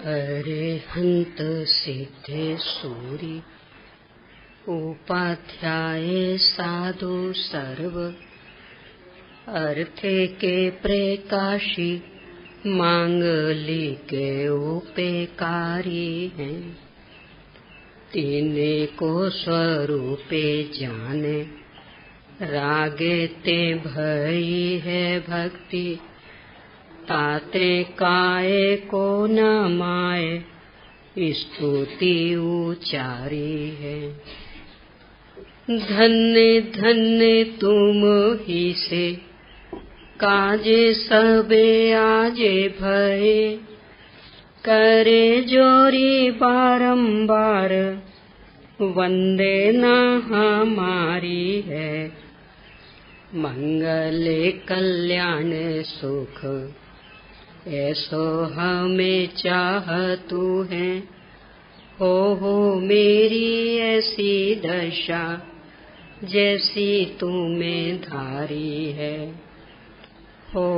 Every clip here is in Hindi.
अरिहंत सिद्धेश्वरी उपाध्याय साधु सर्व अर्थे के प्रकाशी मांगली के उपेकारी हैं। तीने को स्वरूपे जाने रागे ते भई है भक्ति ताते काये को न माए स्तुति उचारी है। धन्य धन्य तुम ही से काजे सबे आजे भये करे जोरी बारंबार वंदे न हमारी है। मंगले कल्याण सुख ऐसो हमें चाहतु है। हो मेरी ऐसी दशा जैसी तुम्हें धारी है। हो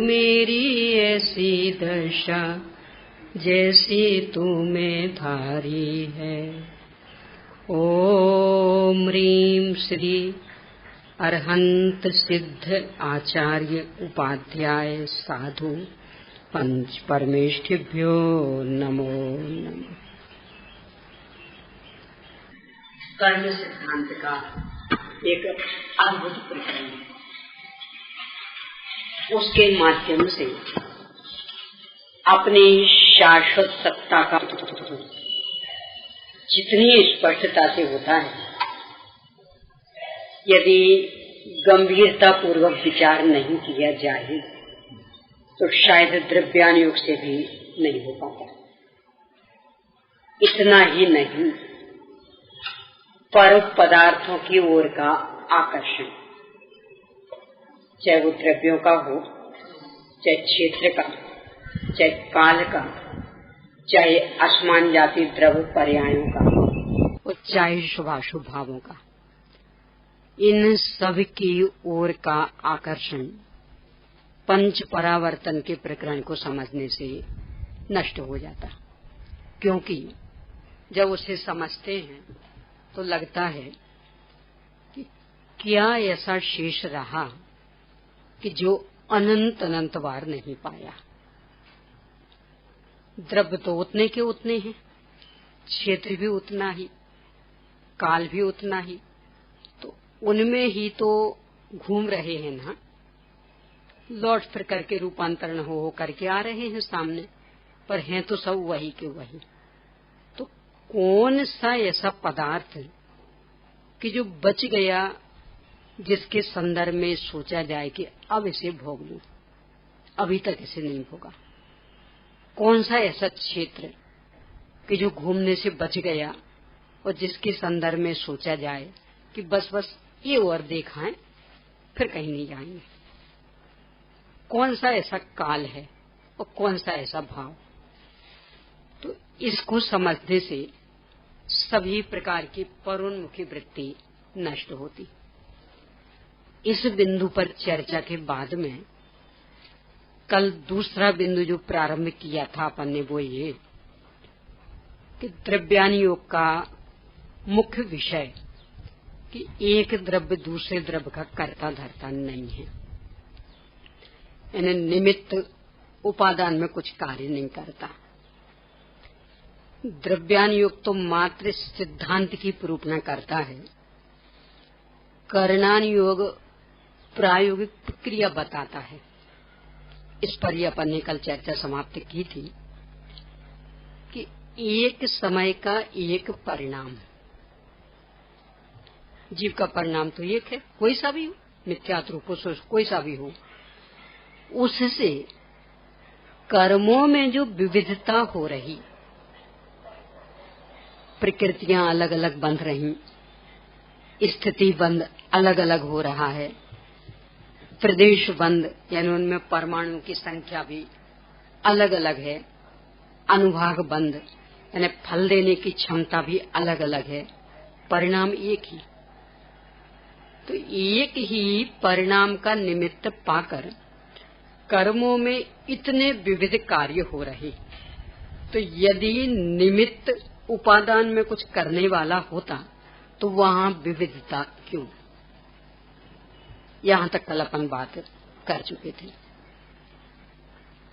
मेरी ऐसी दशा जैसी तुम्हें धारी है। ओम ह्रीं श्री अरहंत सिद्ध आचार्य उपाध्याय साधु पंच परमेष्ठिभ्यो नमो नमः। कर्म सिद्धांत का एक अद्भुत प्रकरण है। उसके माध्यम से अपनी शाश्वत सत्ता का जितनी स्पष्टता से होता है, यदि गंभीरता पूर्वक विचार नहीं किया जाए तो शायद द्रव्यानुयोग से भी नहीं हो पाता। इतना ही नहीं, पर पदार्थों की ओर का आकर्षण, चाहे वो द्रव्यों का हो, चाहे क्षेत्र का, चाहे काल का, चाहे आसमान जाति द्रव्य पर्यायों का, और चाहे शुभाशुभ भावों का, इन सब की ओर का आकर्षण पंच परावर्तन के प्रकरण को समझने से नष्ट हो जाता। क्योंकि जब उसे समझते हैं तो लगता है कि क्या ऐसा शेष रहा कि जो अनंत अनंत बार नहीं पाया। द्रव्य तो उतने के उतने हैं, क्षेत्र भी उतना ही, काल भी उतना ही, तो उनमें ही तो घूम रहे हैं ना, लौट फिर करके रूपांतरण हो करके आ रहे हैं सामने, पर हैं तो सब वही के वही। तो कौन सा ऐसा पदार्थ कि जो बच गया, जिसके संदर्भ में सोचा जाए कि अब इसे भोग लूं, अभी तक इसे नहीं भोगा। कौन सा ऐसा क्षेत्र कि जो घूमने से बच गया और जिसके संदर्भ में सोचा जाए कि बस ये और देखा है, फिर कहीं नहीं जाएंगे। कौन सा ऐसा काल है और कौन सा ऐसा भाव। तो इसको समझने से सभी प्रकार की परोन्मुखी वृत्ति नष्ट होती। इस बिंदु पर चर्चा के बाद में कल दूसरा बिंदु जो प्रारंभ किया था अपन ने, वो ये कि द्रव्यानुयोग का मुख्य विषय कि एक द्रव्य दूसरे द्रव्य का कर्ता धर्ता नहीं है, यानी निमित्त उपादान में कुछ कार्य नहीं करता। द्रव्यानुयोग तो मात्र सिद्धांत की प्रूपणा करता है, करणानुयोग प्रायोगिक प्रक्रिया बताता है। इस पर ही अपन ने कल चर्चा समाप्त की थी कि एक समय का एक परिणाम, जीव का परिणाम तो एक है, कोई सा भी हो, मिथ्यात्व रूप कोई सा भी हो, उससे कर्मों में जो विविधता हो रही, प्रकृतियां अलग अलग बन रही, स्थिति बंद अलग अलग हो रहा है, प्रदेश बंद यानी उनमें परमाणु की संख्या भी अलग अलग है, अनुभाग बंद यानी फल देने की क्षमता भी अलग अलग है, परिणाम एक ही। तो एक ही परिणाम का निमित्त पाकर कर्मों में इतने विविध कार्य हो रहे, तो यदि निमित्त उपादान में कुछ करने वाला होता तो वहां विविधता क्यों? यहां तक कल अपन बात कर चुके थे।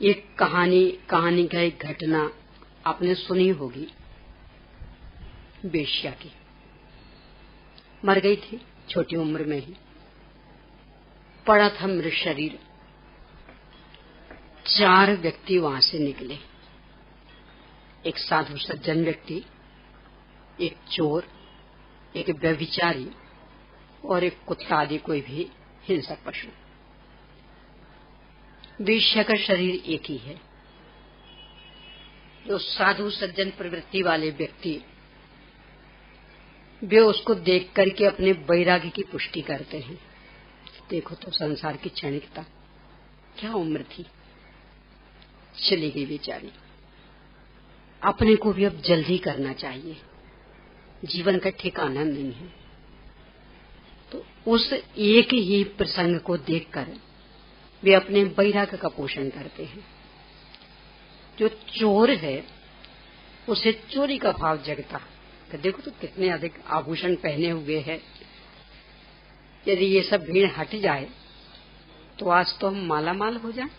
एक कहानी का एक घटना आपने सुनी होगी, वेश्या की। मर गई थी छोटी उम्र में ही, पड़ा था मृत शरीर। 4 व्यक्ति वहां से निकले, एक साधु सज्जन व्यक्ति, एक चोर, एक व्यभिचारी और एक कुत्ता आदि कोई भी हिंसक पशु। वेश्या का शरीर एक ही है। जो साधु सज्जन प्रवृत्ति वाले व्यक्ति, वे उसको देख करके अपने वैराग्य की पुष्टि करते हैं। देखो तो संसार की क्षणिकता, क्या उम्र थी, चली गई बेचारी। अपने को भी अब जल्दी करना चाहिए, जीवन का ठिकाना नहीं है। तो उस एक ही प्रसंग को देखकर वे अपने वैराग्य का पोषण करते हैं। जो चोर है उसे चोरी का भाव जगता, तो देखो तो कितने अधिक आभूषण पहने हुए हैं, यदि ये सब भीड़ हट जाए तो आज तो हम माला माल हो जाए,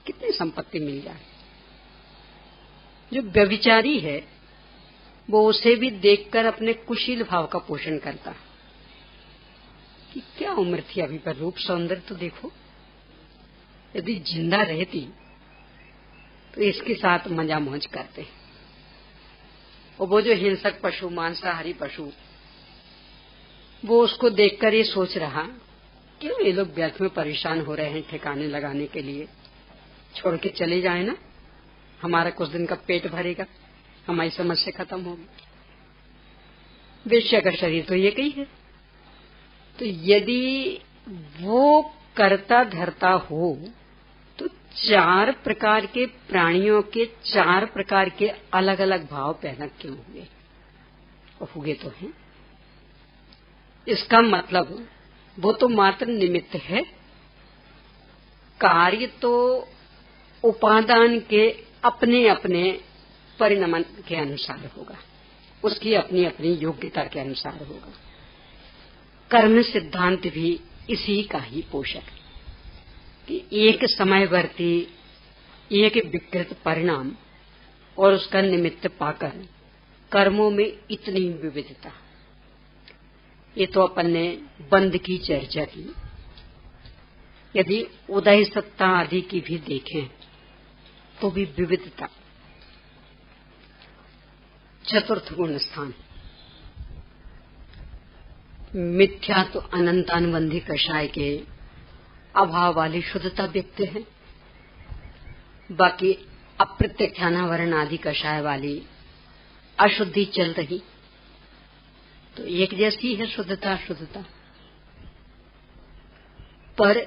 कितनी संपत्ति मिल जाए। जो व्यभिचारी है वो उसे भी देखकर अपने कुशील भाव का पोषण करता कि क्या उम्र थी अभी, पर रूप सौंदर्य तो देखो, यदि जिंदा रहती तो इसके साथ मजा मौज करते। और वो जो हिंसक पशु, मांसाहारी पशु, वो उसको देखकर ये सोच रहा, क्यों ये लोग व्यर्थ में परेशान हो रहे हैं ठिकाने लगाने के लिए, छोड़ के चले जाए ना, हमारा कुछ दिन का पेट भरेगा, हमारी समस्या खत्म होगी। वेश्या का शरीर तो ये ही है। तो यदि वो करता धरता हो तो 4 प्रकार के प्राणियों के 4 प्रकार के अलग अलग भाव पैदा क्यों हुए? और हुए तो हैं। इसका मतलब वो तो मात्र निमित्त है, कार्य तो उपादान के अपने अपने परिणमन के अनुसार होगा, उसकी अपनी अपनी योग्यता के अनुसार होगा। कर्म सिद्धांत भी इसी का ही पोषक है कि एक समयवर्ती एक विकृत परिणाम और उसका निमित्त पाकर कर्मों में इतनी विविधता। ये तो अपन ने बंद की चर्चा की। यदि उदय सत्ता आदि की भी देखें तो भी विविधता। चतुर्थ गुण स्थान, मिथ्या तो अनंतानुबंधी कषाय के अभाव वाली शुद्धता व्यक्त है, बाकी अप्रत्यख्यानावरण आदि कषाय वाली अशुद्धि चल रही। तो एक जैसी है शुद्धता अशुद्धता, पर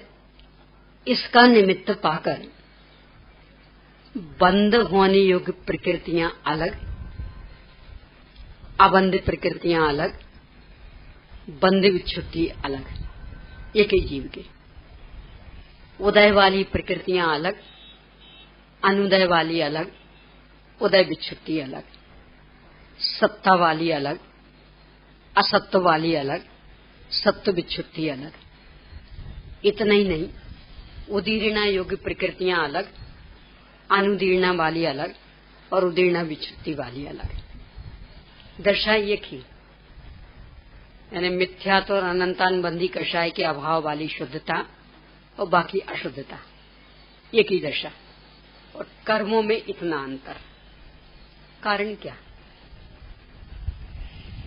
इसका निमित्त पाकर बंद होने योग्य प्रकृतियां अलग, अबंध प्रकृतियां अलग, बंद विच्छुद्धि अलग, एक ही जीव के। उदय वाली प्रकृतियां अलग, अनुदय वाली अलग, उदय विच्छुद्धि अलग, सत्ता वाली अलग, असत्व वाली अलग, सत्व विच्छुद्धि अलग। इतना ही नहीं, उदीर्णा योग्य प्रकृतियां अलग, अनुदीर्णा वाली अलग और उदीर्णा विच्छुद्धि वाली अलग। दशा एक ही, यानी मिथ्यात्व और अनंतानुबंधी कषाय के अभाव वाली शुद्धता और बाकी अशुद्धता, एक ही दशा। और कर्मों में इतना अंतर, कारण क्या?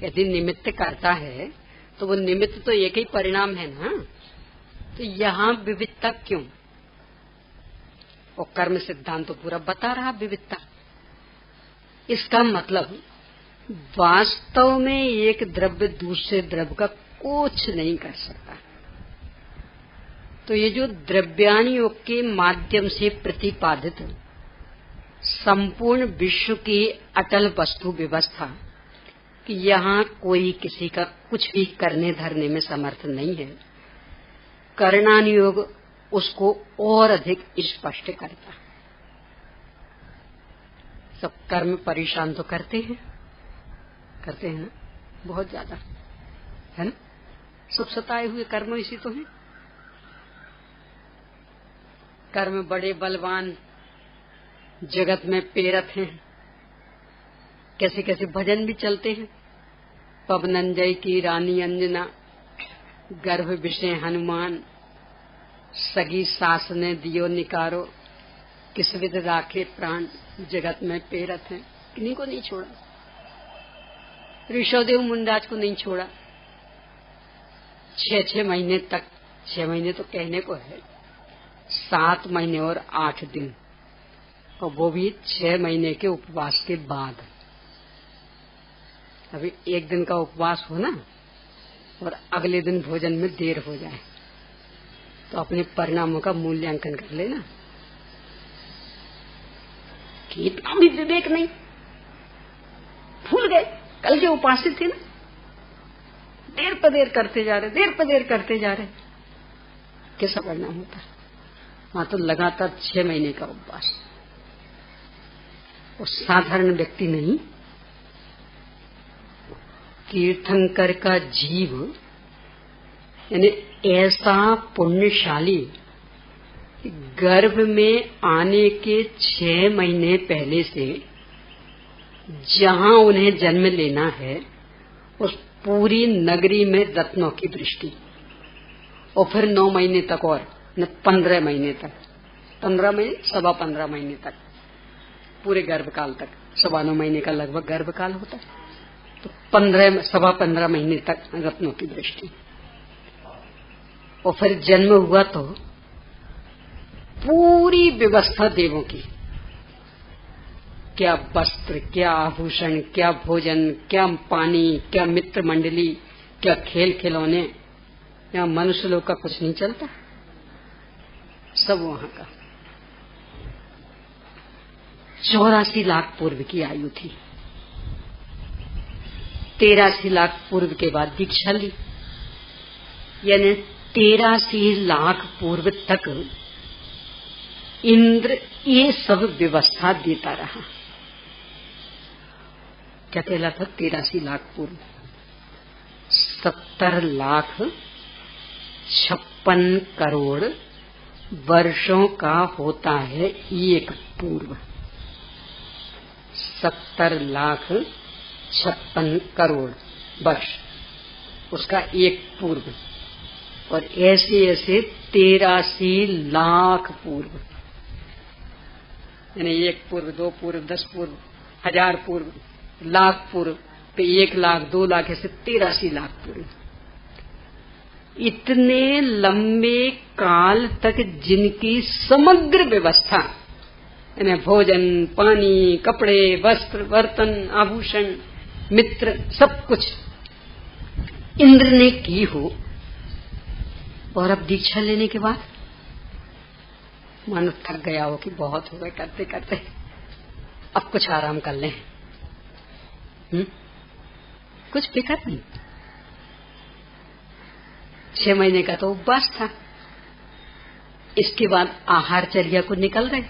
यदि निमित्त करता है तो वो निमित्त तो एक ही परिणाम है ना, तो यहाँ विविधता क्यों? और कर्म सिद्धांत तो पूरा बता रहा विविधता। इसका मतलब वास्तव में एक द्रव्य दूसरे द्रव्य का कुछ नहीं कर सकता। तो ये जो द्रव्यानियोग के माध्यम से प्रतिपादित संपूर्ण विश्व की अटल वस्तु व्यवस्था कि यहाँ कोई किसी का कुछ भी करने धरने में समर्थ नहीं है, करणानुयोग उसको और अधिक स्पष्ट करता। सब कर्म परेशान तो करते हैं ना, बहुत ज्यादा, है ना। सब सताए हुए कर्म इसी तो हैं। कर्म बड़े बलवान जगत में प्रेरक हैं। कैसे कैसे भजन भी चलते हैं। पवनंजय की रानी अंजना, गर्भ विषय हनुमान, सगी सास ने दियो निकारो, किस विध राखे प्राण, जगत में प्रेरक हैं। किन्हीं को नहीं छोड़ा। ऋषभदेव मुंडाज को नहीं छोड़ा। 6 महीने तक, 6 महीने तो कहने को है, 7 महीने और 8 दिन, और वो भी 6 महीने के उपवास के बाद। अभी एक दिन का उपवास हो ना, और अगले दिन भोजन में देर हो जाए, तो अपने परिणामों का मूल्यांकन कर लेना कि इतना भी विवेक नहीं। भूल गए कल के उपासित थे ना, देर पर देर करते जा रहे, कैसा परिणाम होता है। वहां तो लगातार 6 महीने का उपवास, और साधारण व्यक्ति नहीं, तीर्थंकर का जीव यानी ऐसा पुण्यशाली, गर्भ में आने के 6 महीने पहले से जहां उन्हें जन्म लेना है, उस पूरी नगरी में रत्नों की वृष्टि, और फिर 9 महीने तक, और 15 महीने तक, 15 महीने, 15.25 महीने तक, पूरे गर्भकाल तक, 9.25 महीने का लगभग गर्भकाल होता है, तो 15 महीने तक रत्नों की वृष्टि। और फिर जन्म हुआ तो पूरी व्यवस्था देवों की, क्या वस्त्र, क्या आभूषण, क्या भोजन, क्या पानी, क्या मित्र मंडली, क्या खेल खिलौने। यहाँ मनुष्य लोग का कुछ नहीं चलता, सब वहां का। 84 लाख पूर्व की आयु थी। 83 लाख पूर्व के बाद दीक्षा ली, यानी 83 लाख पूर्व तक इंद्र ये सब व्यवस्था देता रहा। क्या कहलाता? 83 लाख पूर्व। 70 लाख 56 करोड़ वर्षों का होता है एक पूर्व। 70 लाख 56 करोड़ वर्ष, उसका एक पूर्व। और ऐसे ऐसे 83 लाख पूर्व, यानी 1 पूर्व, 2 पूर्व, 10 पूर्व, 1000 पूर्व, लाख पूर्व, तो 1 लाख, 2 लाख, ऐसे 83 लाख पूर्व। इतने लंबे काल तक जिनकी समग्र व्यवस्था, यानी भोजन, पानी, कपड़े, वस्त्र, बर्तन, आभूषण, मित्र, सब कुछ इंद्र ने की हो, और अब दीक्षा लेने के बाद मानो थक गया हो कि बहुत हो गए करते करते, अब कुछ आराम कर लें। कुछ फिक्र नहीं। 6 महीने का तो उपवास था, इसके बाद आहारचर्या को निकल गए,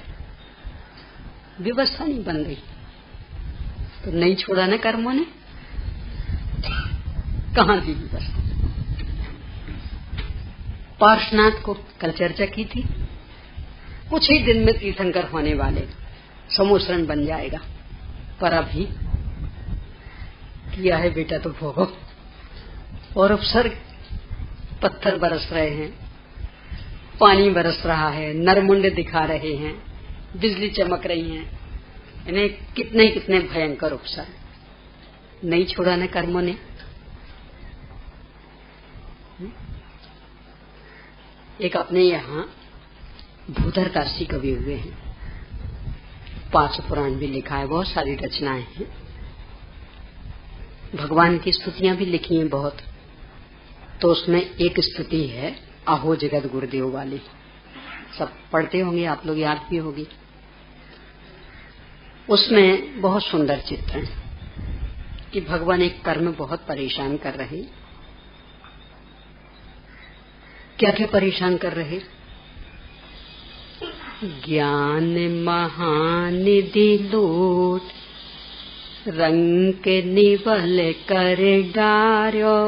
व्यवस्था नहीं बन गई, तो नहीं छोड़ा ना कर्मों ने, कहां दी व्यवस्था। पार्श्वनाथ को कल चर्चा की थी, कुछ ही दिन में तीर्थंकर होने वाले, समोसरण बन जाएगा, पर अभी किया है बेटा तो भोगो। और उपसर्ग, पत्थर बरस रहे हैं, पानी बरस रहा है, नरमुंड दिखा रहे हैं, बिजली चमक रही है, इन्हें कितने कितने भयंकर उपसर्ग। नहीं छोड़ा न कर्मों ने। एक अपने यहाँ भूधरकाशी कवि हुए हैं, 5 पुराण भी लिखा है, बहुत सारी रचनाएं हैं, भगवान की स्तुतियां भी लिखी हैं बहुत। तो उसमें एक स्तुति है अहो जगत गुरुदेव वाली, सब पढ़ते होंगे आप लोग, याद भी होगी। उसमें बहुत सुंदर चित्र है कि भगवान एक कर्म बहुत परेशान कर रहे। क्या क्या परेशान कर रहे? ज्ञान महानिधि लूट, रंग निवल कर डार्यो,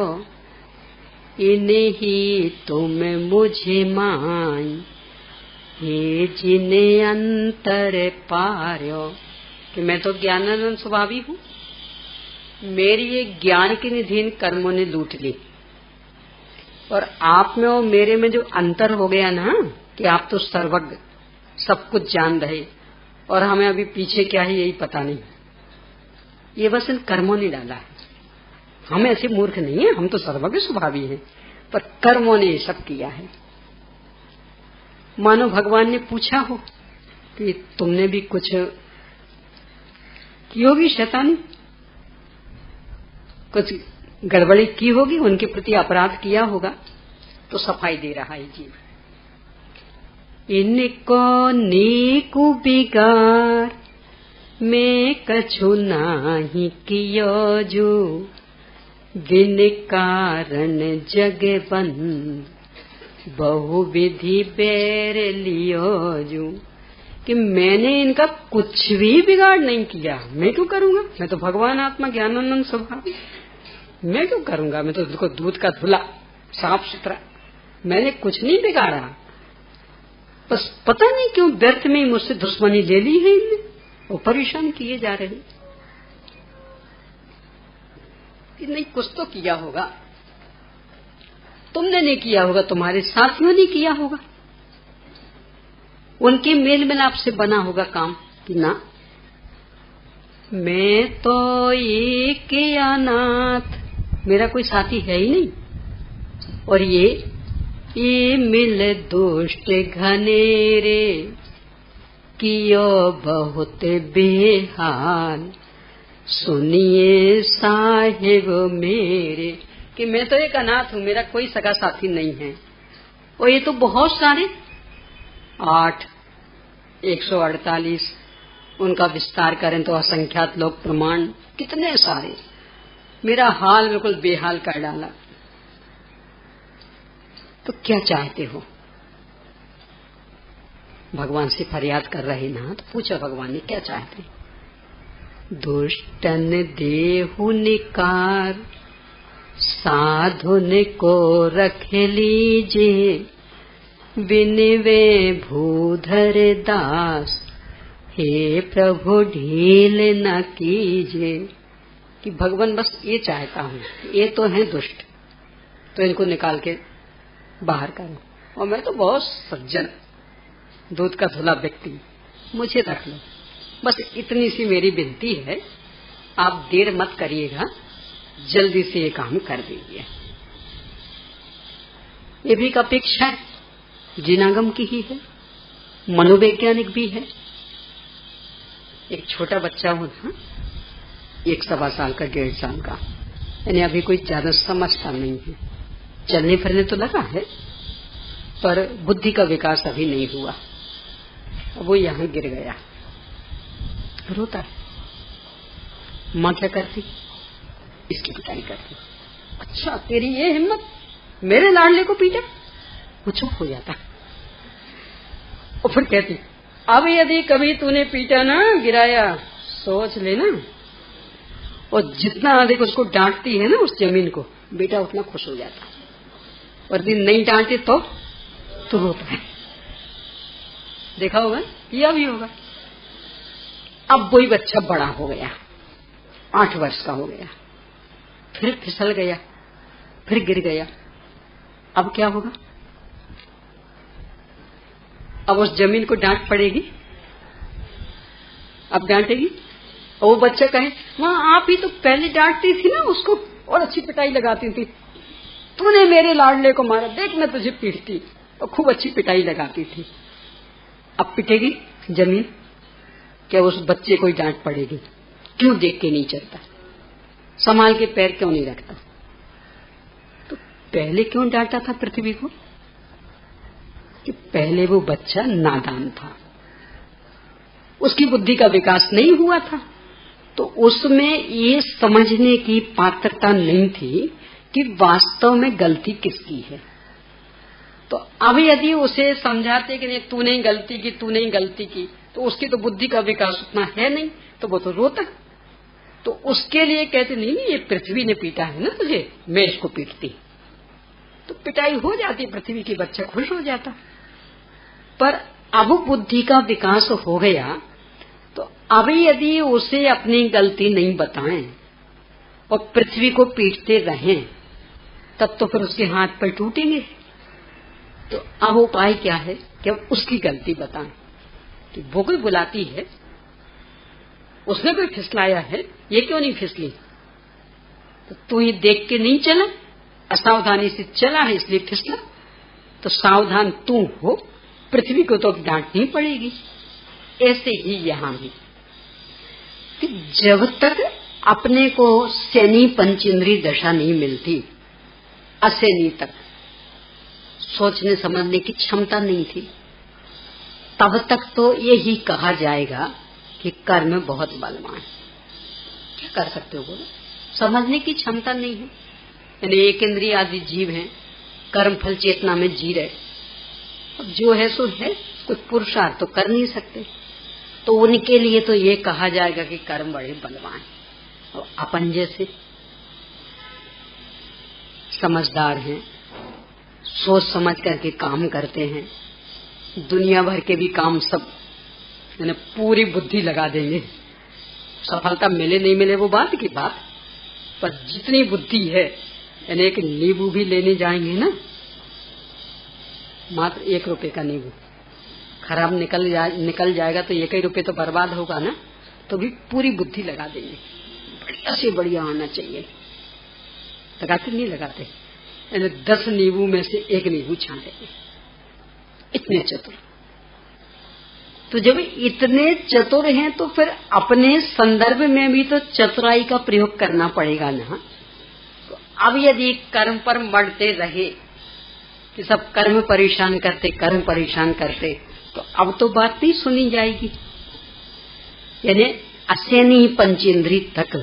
इन्हीं तुम मुझे मान, हे जिने अंतर पार्यो। कि मैं तो ज्ञानानंद स्वभावी हूँ, मेरी ये ज्ञान की निधि कर्मों ने लूट ली, और आप में और मेरे में जो अंतर हो गया ना, कि आप तो सर्वज्ञ सब कुछ जान रहे और हमें अभी पीछे क्या है यही पता नहीं, ये बस इन कर्मों ने डाला है। हम ऐसे मूर्ख नहीं है, हम तो सर्वज्ञ स्वभावी हैं, पर कर्मों ने ये सब किया है। मानो भगवान ने पूछा हो कि तुमने भी कुछ की होगी शैतानी, कुछ गड़बड़ी की होगी, उनके प्रति अपराध किया होगा, तो सफाई दे रहा है जीव। इनको नीकु बिगाड़ मैं कछु नाही कियो जो, बिन कारण जग बंद बहु विधि बैर लियो जो। कि मैंने इनका कुछ भी बिगाड़ नहीं किया, मैं क्यों करूंगा, मैं तो भगवान आत्मा ज्ञानानंद स्वभाव, मैं क्यों करूंगा, मैं तो देखो दूध का धुला साफ सुथरा, मैंने कुछ नहीं बिगाड़ा, बस पता नहीं क्यों व्यर्थ में मुझसे दुश्मनी ले ली है इनने, वो परेशान किए जा रहे। कि नहीं कुछ तो किया होगा, तुमने नहीं किया होगा, तुम्हारे साथियों ने किया होगा, उनके मेल मिलाप से बना होगा काम। कि ना, मैं तो एक अनाथ, मेरा कोई साथी है ही नहीं, और ये मिल दुष्ट घनेरे, कियो बहुत बेहाल, सुनिए साहिब मेरे। कि मैं तो एक अनाथ हूँ, मेरा कोई सगा साथी नहीं है, और ये तो बहुत सारे 8, 148, उनका विस्तार करें तो असंख्यात लोग प्रमाण, कितने सारे, मेरा हाल बिल्कुल बेहाल कर डाला। तो क्या चाहते हो? भगवान से फरियाद कर रहे ना, तो पूछा भगवान ने क्या चाहते। दुष्टन देहु निकार, साधुन को रख लीजे, बिनवे भूधर दास, हे प्रभु ढील न कीजे। कि भगवान बस ये चाहता हूँ, ये तो है दुष्ट, तो इनको निकाल के बाहर करो, और मैं तो बहुत सज्जन दूध का धुला व्यक्ति, मुझे रख लो, बस इतनी सी मेरी विनती है, आप देर मत करिएगा, जल्दी से ये काम कर दीजिए। ये भी एक अपेक्षा है, जिनागम की ही है, मनोवैज्ञानिक भी है। एक छोटा बच्चा हो ना, 1-1.25 साल का, 1.5 साल का, यानी अभी कोई ज्यादा समझता नहीं है, चलने फिरने तो लगा है, पर बुद्धि का विकास अभी नहीं हुआ। अब वो यहाँ गिर गया, रोता है, माँ क्या करती, इसकी पिटाई करती। अच्छा तेरी ये हिम्मत, मेरे लाडले को पीटा, वो चुप हो जाता, और फिर कहती, अब यदि कभी तूने पीटा ना, गिराया, सोच लेना। और जितना अधिक उसको डांटती है ना उस जमीन को, बेटा उतना खुश हो जाता, और दिन नहीं डांटे तो रोता है। देखा होगा, किया भी होगा। अब वही बच्चा बड़ा हो गया, 8 वर्ष का हो गया, फिर फिसल गया, फिर गिर गया, अब क्या होगा? अब उस जमीन को डांट पड़ेगी, अब डांटेगी, और वो बच्चा कहे, माँ आप ही तो पहले डांटती थी ना उसको, और अच्छी पिटाई लगाती थी, तूने मेरे लाडले को मारा, देख मैं तुझे पीटती, और खूब अच्छी पिटाई लगाती थी। अब पिटेगी जमीन, क्या उस बच्चे को ही डांट पड़ेगी? क्यों देख के नहीं चलता, संभाल के पैर क्यों नहीं रखता? तो पहले क्यों डांटा था पृथ्वी को? कि पहले वो बच्चा नादान था, उसकी बुद्धि का विकास नहीं हुआ था, तो उसमें ये समझने की पात्रता नहीं थी कि वास्तव में गलती किसकी है। तो अब यदि उसे समझाते कि नहीं तूने गलती की, तो उसकी तो बुद्धि का विकास उतना है नहीं, तो वो तो रोता। तो उसके लिए कहते नहीं ये पृथ्वी ने पीटा है ना तुझे, मैं इसको पीटती, तो पिटाई हो जाती पृथ्वी की, बच्चा खुश हो जाता। पर अब बुद्धि का विकास हो गया, तो अब यदि उसे अपनी गलती नहीं बताएं और पृथ्वी को पीटते रहें, तब तो फिर उसके हाथ पर टूटेंगे। तो अब उपाय क्या है कि अब उसकी गलती बताएं कि वो कोई बुलाती है, उसने कोई फिसलाया है, ये क्यों नहीं फिसली, तो तू ये देख के नहीं चला, असावधानी से चला है इसलिए फिसला, तो सावधान तू हो, पृथ्वी को तो डांटनी पड़ेगी। ऐसे ही यहां भी कि जब तक अपने को सैनी पंचेंद्री दशा नहीं मिलती, असैनी तक सोचने समझने की क्षमता नहीं थी, तब तक तो यही कहा जाएगा कि कर्म बहुत बलवान। क्या कर सकते हो बोलो, समझने की क्षमता नहीं है। यानी एक इंद्रिय आदि जीव हैं, कर्म फल चेतना में जी रहे, अब जो है सो है, कोई पुरुषार्थ तो कर नहीं सकते, तो उनके लिए तो ये कहा जाएगा कि कर्म बड़े बलवान। और अपन जैसे समझदार हैं, सोच समझ करके काम करते हैं, दुनिया भर के भी काम सब यानी पूरी बुद्धि लगा देंगे, सफलता मिले नहीं मिले वो बात की बात, पर जितनी बुद्धि है, यानी एक नींबू भी लेने जाएंगे ना, मात्र 1 रुपए का नींबू खराब निकल जाएगा तो 1 ही रुपए तो बर्बाद होगा ना, तो भी पूरी बुद्धि लगा देंगे, बढ़िया से बढ़िया होना चाहिए। लगाते नहीं लगाते, यानी 10 नींबू में से 1 नींबू छांटेंगे, इतने चतुर। तो जब इतने चतुर हैं तो फिर अपने संदर्भ में भी तो चतुराई का प्रयोग करना पड़ेगा ना। तो अब यदि कर्म पर मरते रहे कि सब कर्म परेशान करते, तो अब तो बात नहीं सुनी जाएगी। यानी असैनी पंचेंद्री तक,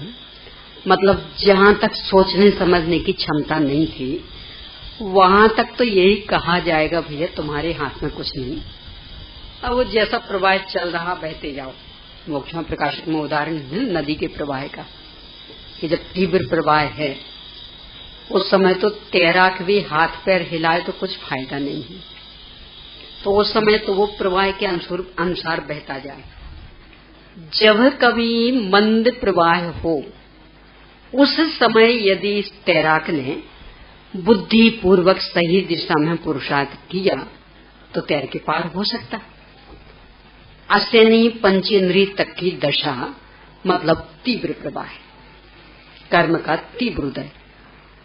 मतलब जहां तक सोचने समझने की क्षमता नहीं थी, वहां तक तो यही कहा जाएगा भैया तुम्हारे हाथ में कुछ नहीं, अब वो जैसा प्रवाह चल रहा बहते जाओ। मोक्षमा प्रकाशक में उदाहरण है नदी के प्रवाह का, कि जब तीव्र प्रवाह है उस समय तो तैराक भी हाथ पैर हिलाए तो कुछ फायदा नहीं है, तो उस समय तो वो प्रवाह के अनुसार बहता जाए। जब कभी मंद प्रवाह हो, उस समय यदि इस तैराक ने बुद्धि पूर्वक सही दिशा में पुरुषार्थ किया तो तैर के पार हो सकता। असैनी पंचेंद्री तक की दशा मतलब तीव्र प्रवाह, कर्म का तीव्र उदय,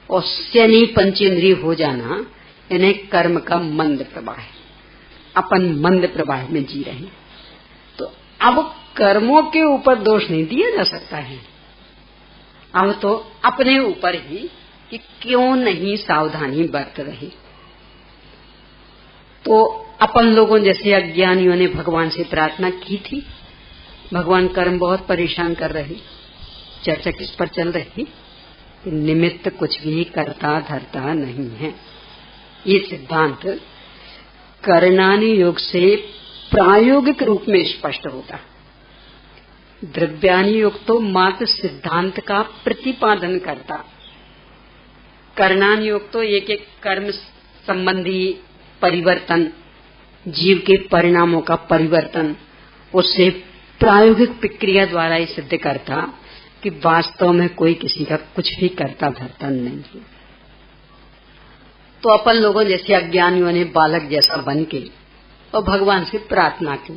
और सैनी पंचेंद्री हो जाना यानी कर्म का मंद प्रवाह। अपन मंद प्रवाह में जी रहे हैं, तो अब कर्मों के ऊपर दोष नहीं दिया जा सकता है, अब तो अपने ऊपर ही कि क्यों नहीं सावधानी बरत रहे। तो अपन लोगों जैसे अज्ञानियों ने भगवान से प्रार्थना की थी, भगवान कर्म बहुत परेशान कर रहे, चर्चा किस पर चल रही कि निमित्त कुछ भी करता धरता नहीं है। ये सिद्धांत करणानि योग से प्रायोगिक रूप में स्पष्ट होता, द्रव्यानि योग तो मात्र सिद्धांत का प्रतिपादन करता, करणानि योग तो एक एक कर्म संबंधी परिवर्तन, जीव के परिणामों का परिवर्तन, उससे प्रायोगिक प्रक्रिया द्वारा ही सिद्ध करता कि वास्तव में कोई किसी का कुछ भी करता धरता नहीं है। तो अपन लोगों जैसे अज्ञानियों ने बालक जैसा बन के और भगवान से प्रार्थना की,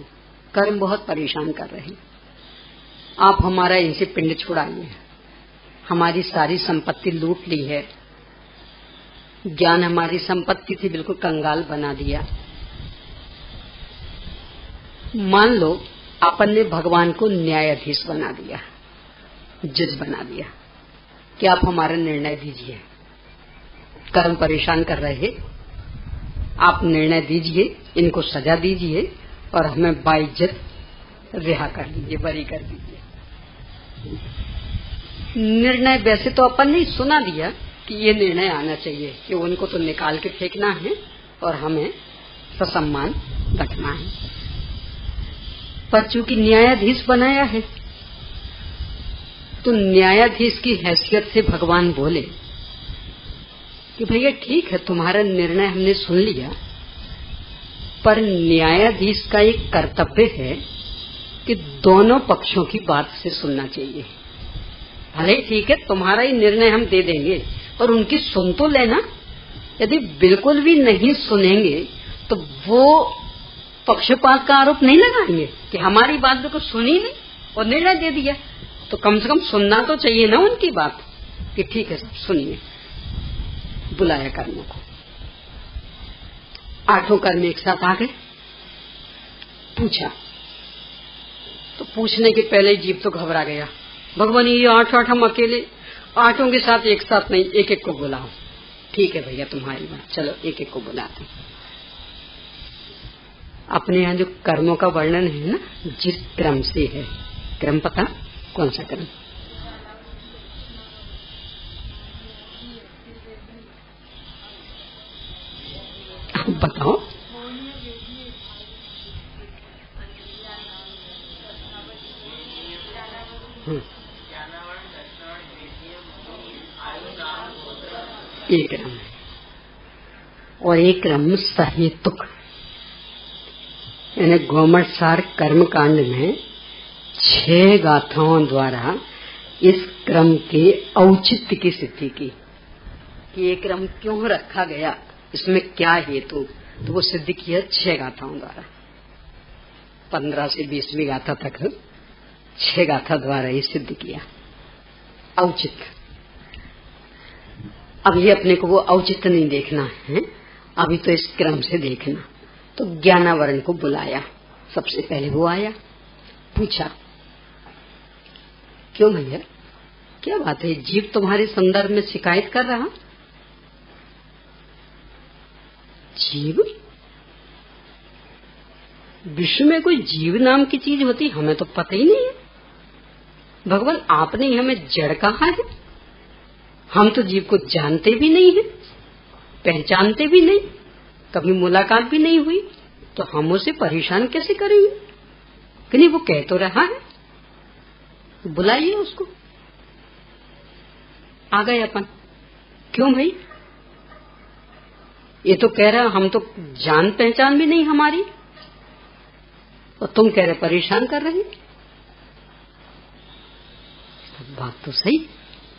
कर्म बहुत परेशान कर रहे, आप हमारा इनसे पिंड छुड़ाइए, हमारी सारी संपत्ति लूट ली है, ज्ञान हमारी संपत्ति थी बिल्कुल कंगाल बना दिया। मान लो अपन ने भगवान को न्यायाधीश बना दिया, जज बना दिया कि आप हमारा निर्णय दीजिए, कर्म परेशान कर रहे, आप निर्णय दीजिए, इनको सजा दीजिए और हमें बाइज्जत रिहा कर दीजिए, बरी कर दीजिए। निर्णय वैसे तो अपन ने सुना दिया कि ये निर्णय आना चाहिए कि उनको तो निकाल के फेंकना है और हमें ससम्मान रखना है। पर चूंकि न्यायाधीश बनाया है तो न्यायाधीश की हैसियत से भगवान बोले कि भैया ठीक है, तुम्हारा निर्णय हमने सुन लिया, पर न्यायाधीश का एक कर्तव्य है कि दोनों पक्षों की बात से सुनना चाहिए। भले ठीक है, तुम्हारा ही निर्णय हम दे देंगे, पर उनकी सुन तो लेना। यदि बिल्कुल भी नहीं सुनेंगे तो वो पक्षपात का आरोप नहीं लगाएंगे कि हमारी बात भी कुछ सुनी नहीं और निर्णय दे दिया। तो कम से कम सुनना तो चाहिए ना उनकी बात कि ठीक है सुनिए। बुलाया कर्मों को, 8 कर्म एक साथ आ गए। पूछा तो पूछने के पहले जीव तो घबरा गया, भगवान ये 8 हम अकेले 8 के साथ एक साथ नहीं, एक एक को बुलाओ। ठीक है भैया तुम्हारी बात, चलो एक एक को बुलाते। अपने यहाँ जो कर्मों का वर्णन है ना, जिस क्रम से है, क्रम पता कौन सा क्रम? बताओ। एक क्रम है और एक क्रम सहेतुक, यानी गोमटसार कर्म कांड में 6 गाथाओं द्वारा इस क्रम के औचित्य की सिद्धि की कि ये क्रम क्यों रखा गया, इसमें क्या हेतु, तो वो सिद्ध किया 6 गाथाओं द्वारा। 15 से 20वीं गाथा तक 6 गाथा द्वारा ही सिद्ध किया औचित्य। अब ये अपने को वो औचित्य नहीं देखना है, अभी तो इस क्रम से देखना। तो ज्ञानावरण को बुलाया, सबसे पहले वो आया। पूछा क्यों भैया, क्या बात है, जीव तुम्हारे संदर्भ में शिकायत कर रहा? जीव? विश्व में कोई जीव नाम की चीज होती हमें तो पता ही नहीं है। भगवान आपने ही हमें जड़ कहा है, हम तो जीव को जानते भी नहीं है, पहचानते भी नहीं, कभी मुलाकात भी नहीं हुई, तो हम उसे परेशान कैसे करेंगे? कि नहीं, वो कह तो रहा है, बुलाइए उसको। आ गए अपन। क्यों भाई, ये तो कह रहा हम तो जान पहचान भी नहीं हमारी, और तुम कह रहे परेशान कर रहे। बात तो सही,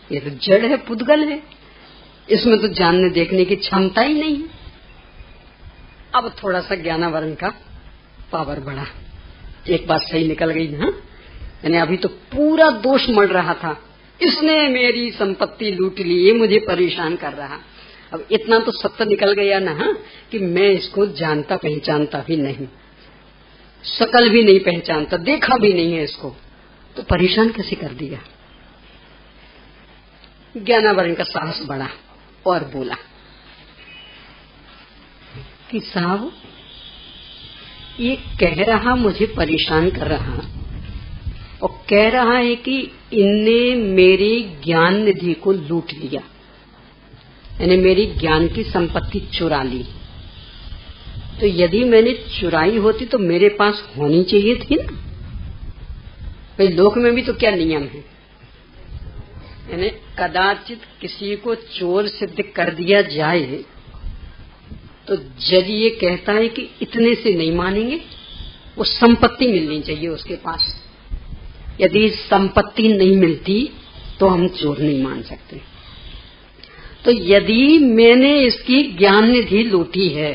ये तो जड़ है, पुद्गल है, इसमें तो जानने देखने की क्षमता ही नहीं है। अब थोड़ा सा ज्ञानावरण का पावर बढ़ा, एक बात सही निकल गई ना, यानी अभी तो पूरा दोष मर रहा था, इसने मेरी संपत्ति लूट ली, ये मुझे परेशान कर रहा। अब इतना तो सत्य निकल गया ना कि मैं इसको जानता पहचानता भी नहीं, शकल भी नहीं पहचानता, देखा भी नहीं है इसको, तो परेशान कैसे कर दिया। ज्ञानावरण का साहस बढ़ा और बोला कि साहब ये कह रहा मुझे परेशान कर रहा, और कह रहा है कि इनने मेरी ज्ञान निधि को लूट लिया, यानी मेरी ज्ञान की संपत्ति चुरा ली। तो यदि मैंने चुराई होती तो मेरे पास होनी चाहिए थी ना। भाई लोक में भी तो क्या नियम है, यानी कदाचित किसी को चोर सिद्ध कर दिया जाए तो जज ये कहता है कि इतने से नहीं मानेंगे, वो संपत्ति मिलनी चाहिए उसके पास। यदि संपत्ति नहीं मिलती तो हम चोर नहीं मान सकते। तो यदि मैंने इसकी ज्ञान निधि लूटी है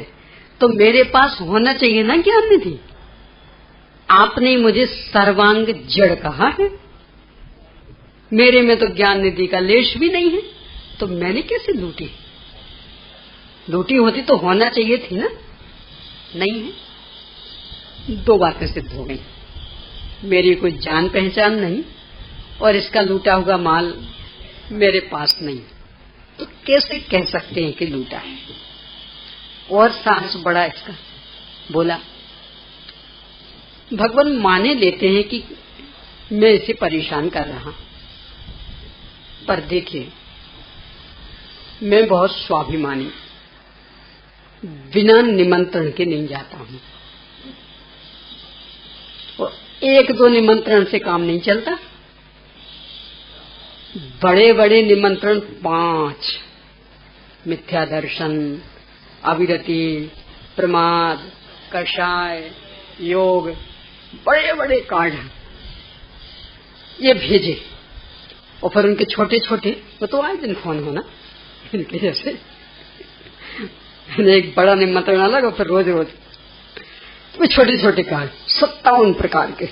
तो मेरे पास होना चाहिए ना ज्ञान निधि। आपने मुझे सर्वांग जड़ कहा है, मेरे में तो ज्ञान निधि का लेश भी नहीं है, तो मैंने कैसे लूटी? लूटी होती तो होना चाहिए थी ना, नहीं है। 2 बातें सिद्ध हो गई, मेरी कोई जान पहचान नहीं और इसका लूटा हुआ माल मेरे पास नहीं, तो कैसे कह सकते हैं कि लूटा है। और साहस बड़ा इसका, बोला भगवान माने लेते हैं कि मैं इसे परेशान कर रहा, पर देखिए मैं बहुत स्वाभिमानी, बिना निमंत्रण के नहीं जाता हूँ। और एक दो निमंत्रण से काम नहीं चलता, बड़े बड़े निमंत्रण 5, मिथ्या दर्शन, अविरति, प्रमाद, कषाय, योग, बड़े बड़े कार्ड ये भेजे। और फिर उनके छोटे छोटे, वो तो आए दिन फोन होना इनके जैसे, एक बड़ा निमंत्रण अलग और फिर रोज रोज तो छोटे छोटे कार्ड 57 प्रकार के,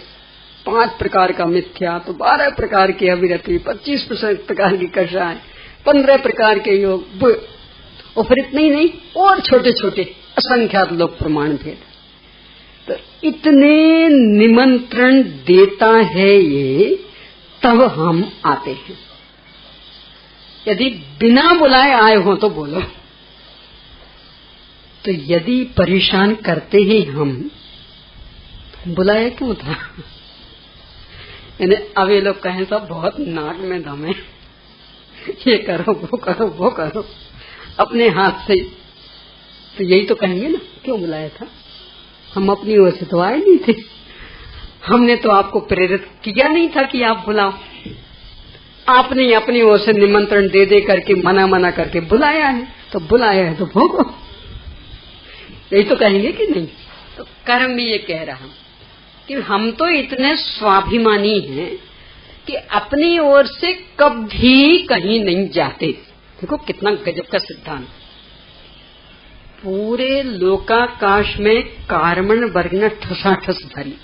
5 प्रकार का मिथ्या, तो 12 प्रकार की अविरति, 25 प्रकार की कषाय, 15 प्रकार के योग, और फिर इतने ही नहीं और छोटे छोटे असंख्यात लोग प्रमाण भेद। तो इतने निमंत्रण देता है ये, तब हम आते हैं। यदि बिना बुलाए आए हो तो बोलो। तो यदि परेशान करते ही हम, बुलाया क्यों था? यानी अब ये लोग कहें सब बहुत नाक में दम है, ये करो वो करो वो करो अपने हाथ से, तो यही तो कहेंगे ना, क्यों बुलाया था? हम अपनी ओर से तो आए नहीं थे, हमने तो आपको प्रेरित किया नहीं था कि आप बुलाओ, आपने अपनी ओर से निमंत्रण दे दे करके मना करके बुलाया है, तो बुलाया है तो भोगो, यही तो कहेंगे कि नहीं? तो कर्म भी ये कह रहा कि हम तो इतने स्वाभिमानी हैं कि अपनी ओर से कभी कहीं नहीं जाते। देखो कितना गजब का सिद्धांत। पूरे लोकाकाश में कार्मण वर्गना ठसाठस भरी,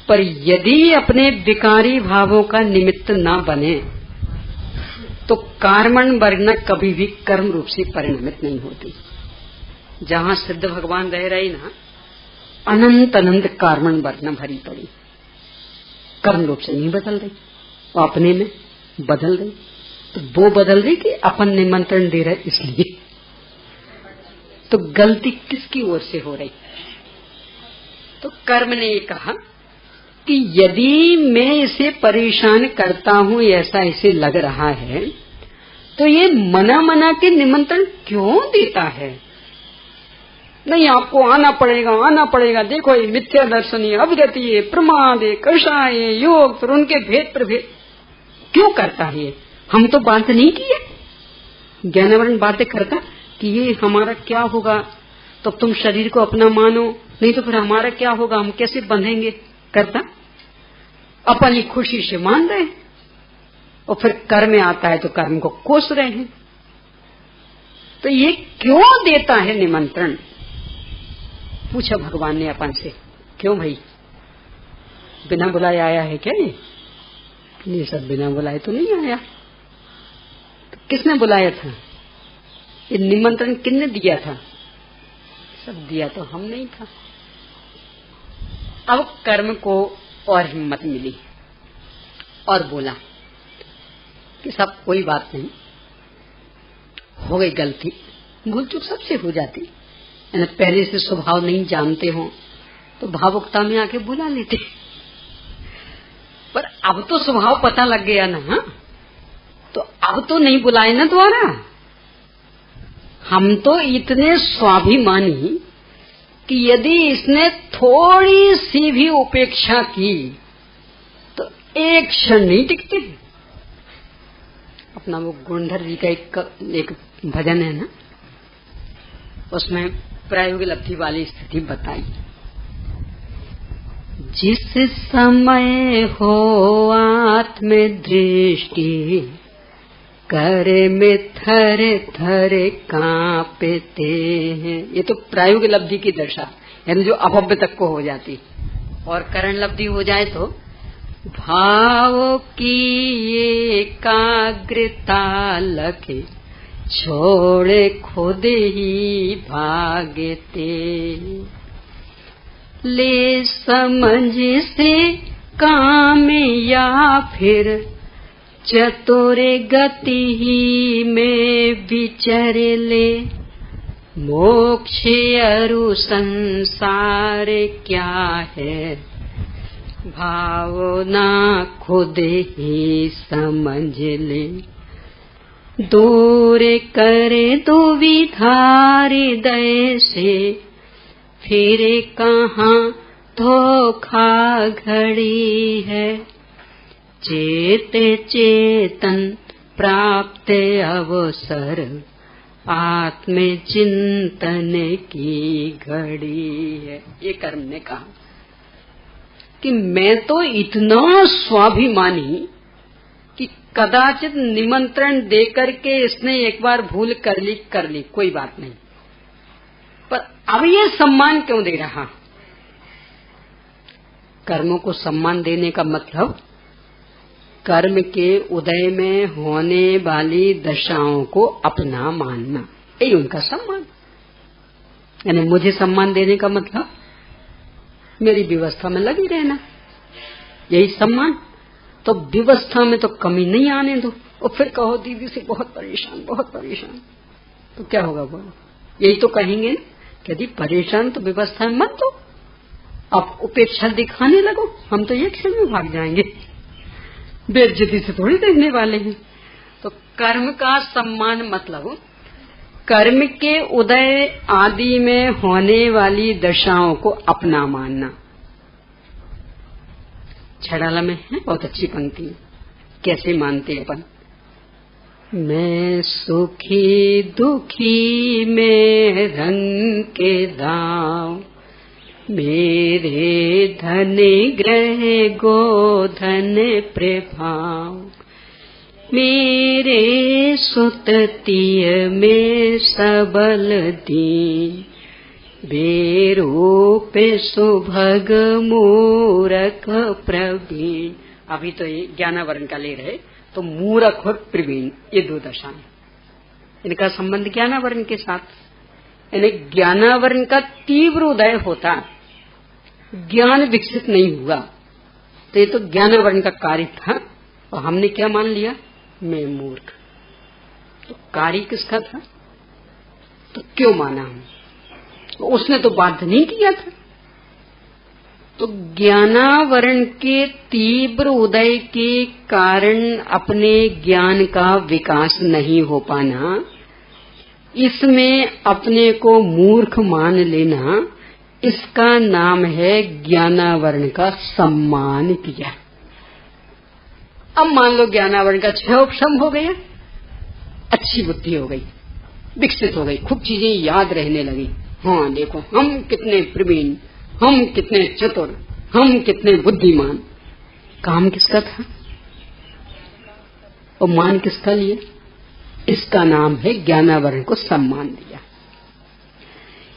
पर यदि अपने विकारी भावों का निमित्त ना बने तो कार्मण वर्गना कभी भी कर्म रूप से परिणमित नहीं होती। जहाँ सिद्ध भगवान रह रही ना, अनंत अनंत कार्मण वर्गना भरी पड़ी, कर्म रूप से नहीं बदल रही, वो अपने में बदल रही। तो वो बदल रही कि अपन निमंत्रण दे रहे इसलिए। तो गलती किसकी ओर से हो रही? तो कर्म ने ये कहा कि यदि मैं इसे परेशान करता हूँ, ऐसा इसे लग रहा है, तो ये मना के निमंत्रण क्यों देता है? नहीं, आपको आना पड़ेगा, देखो ये मिथ्या दर्शन है, अविरति है, प्रमाद है, कषाय है, योग, फिर उनके भेद प्रभेद क्यों करता है ये? हम तो बात नहीं की है, ज्ञानवरण बातें करता कि ये हमारा क्या होगा, तो तुम शरीर को अपना मानो, नहीं तो फिर हमारा क्या होगा, हम कैसे बंधेंगे, करता अपनी खुशी से मान रहे, और फिर कर्म में आता है तो कर्म को कोस रहे हैं। तो ये क्यों देता है निमंत्रण? पूछा भगवान ने अपन से, क्यों भाई बिना बुलाए आया है क्या ये सब बिना बुलाए तो नहीं आया। तो किसने बुलाया था? ये निमंत्रण किसने दिया था? सब दिया तो हम नहीं था। अब कर्म को और हिम्मत मिली और बोला कि सब कोई बात नहीं, हो गई गलती, भूल चूक सबसे हो जाती, पहले से स्वभाव नहीं जानते हो तो भावुकता में आके बुला लेते, पर अब तो स्वभाव पता लग गया ना, तो अब तो नहीं बुलाए ना दोबारा। हम तो इतने स्वाभिमानी कि यदि इसने थोड़ी सी भी उपेक्षा की तो एक क्षण नहीं टिकते। अपना वो गुणधर जी का एक भजन है ना, उसमें प्रायोगिक लब्धि वाली स्थिति बताई। जिस समय हो आत्म दृष्टि, करे में थरे थरे कांपते हैं। ये तो प्रायोगिक लब्धि की दशा, यानी जो अभव्य तक को हो जाती, और करण लब्धि हो जाए तो भाव की एकाग्रता लखे, छोड़े खुद ही भागते। ले समझ से काम या फिर चतुर गति ही में विचर ले। मोक्ष अरु संसार क्या है, भावना खुद ही समझ ले। दूर करे दुविधा हृदय से, फिर कहाँ धोखा घड़ी है। चेते चेतन प्राप्त अवसर, आत्म चिंतन की घड़ी है। ये कर्म ने कहा कि मैं तो इतना स्वाभिमानी कि कदाचित निमंत्रण देकर के इसने एक बार भूल कर ली कोई बात नहीं, पर अब ये सम्मान क्यों दे रहा। कर्मों को सम्मान देने का मतलब कर्म के उदय में होने वाली दशाओं को अपना मानना, यही उनका सम्मान। यानी मुझे सम्मान देने का मतलब मेरी व्यवस्था में लगी रहना, यही सम्मान। तो व्यवस्था में तो कमी नहीं आने दो, और फिर कहो दीदी से बहुत परेशान तो क्या होगा बोलो। यही तो कहेंगे कि यदि परेशान तो व्यवस्था में मत दो, अब उपेक्षा दिखाने लगो, हम तो एक क्षण में भाग जाएंगे, बेइज्जती से थोड़ी देखने वाले हैं। तो कर्म का सम्मान मतलब कर्म के उदय आदि में होने वाली दशाओं को अपना मानना। छड़ाला में है बहुत अच्छी पंक्ति, कैसे मानते अपन। मैं सुखी दुखी में रंग के दाव, मेरे धन ग्रह गोधन प्रभाव, मेरे सुततिय में सबल दी, बेरूप सुभग मूरख प्रवीण। अभी तो ये ज्ञानावरण का ले रहे, तो मूरख और प्रवीण ये दो दशाएं, इनका संबंध ज्ञानावरण के साथ। यानी ज्ञानावरण का तीव्र उदय होता, ज्ञान विकसित नहीं हुआ, तो ये तो ज्ञानावरण का कार्य था, और हमने क्या मान लिया, मैं मूर्ख। तो कार्य किसका था, तो क्यों माना हम, तो उसने तो बाध्य नहीं किया था। तो ज्ञानावरण के तीव्र उदय के कारण अपने ज्ञान का विकास नहीं हो पाना, इसमें अपने को मूर्ख मान लेना, इसका नाम है ज्ञानावरण का सम्मान किया। अब मान लो ज्ञानावरण का 6 उपशम हो गया, अच्छी बुद्धि हो गई, विकसित हो गई, खूब चीजें याद रहने लगी। हाँ देखो हम कितने प्रवीण, हम कितने चतुर, हम कितने बुद्धिमान। काम किसका था और मान किसका लिया, इसका नाम है ज्ञानावरण को सम्मान दिया।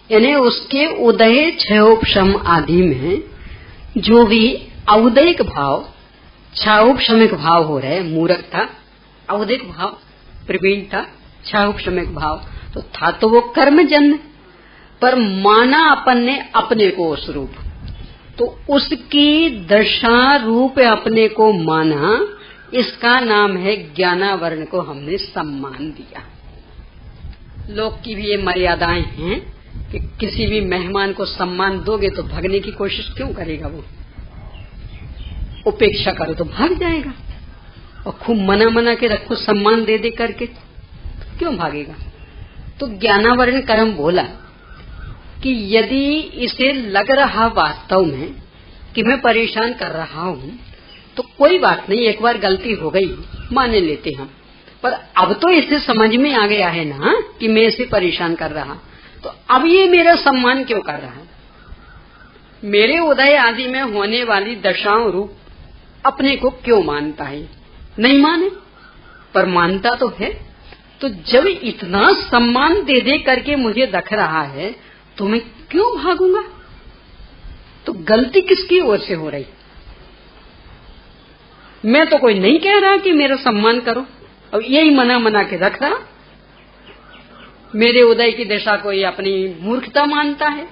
यानी उसके उदय 6 उपशम आदि में जो भी औदयिक भाव, 6 उपशमिक भाव हो रहे, मूर्ख था, औदयिक भाव प्रवीण था, 6 उपशमिक भाव तो था, तो वो कर्मजन्य, पर माना अपन ने अपने को उस रूप, तो उसकी दशा रूप अपने को माना, इसका नाम है ज्ञानावरण को हमने सम्मान दिया। लोक की भी ये मर्यादाएं हैं कि किसी भी मेहमान को सम्मान दोगे तो भागने की कोशिश क्यों करेगा, वो उपेक्षा करो तो भाग जाएगा, और खूब मना के रखो सम्मान दे करके क्यों भागेगा। तो ज्ञानावरण कर्म बोला कि यदि इसे लग रहा वास्तव में कि मैं परेशान कर रहा हूँ, तो कोई बात नहीं, एक बार गलती हो गई मान लेते हम, पर अब तो इसे समझ में आ गया है ना कि मैं इसे परेशान कर रहा, तो अब ये मेरा सम्मान क्यों कर रहा है। मेरे उदय आदि में होने वाली दशाओं रूप अपने को क्यों मानता है, नहीं माने पर मानता तो है। तो जब इतना सम्मान दे करके मुझे दख रहा है, तो मैं क्यों भागूंगा। तो गलती किसकी ओर से हो रही, मैं तो कोई नहीं कह रहा कि मेरा सम्मान करो, अब यही मना के रख रहा। मेरे उदय की दशा को ये अपनी मूर्खता मानता है,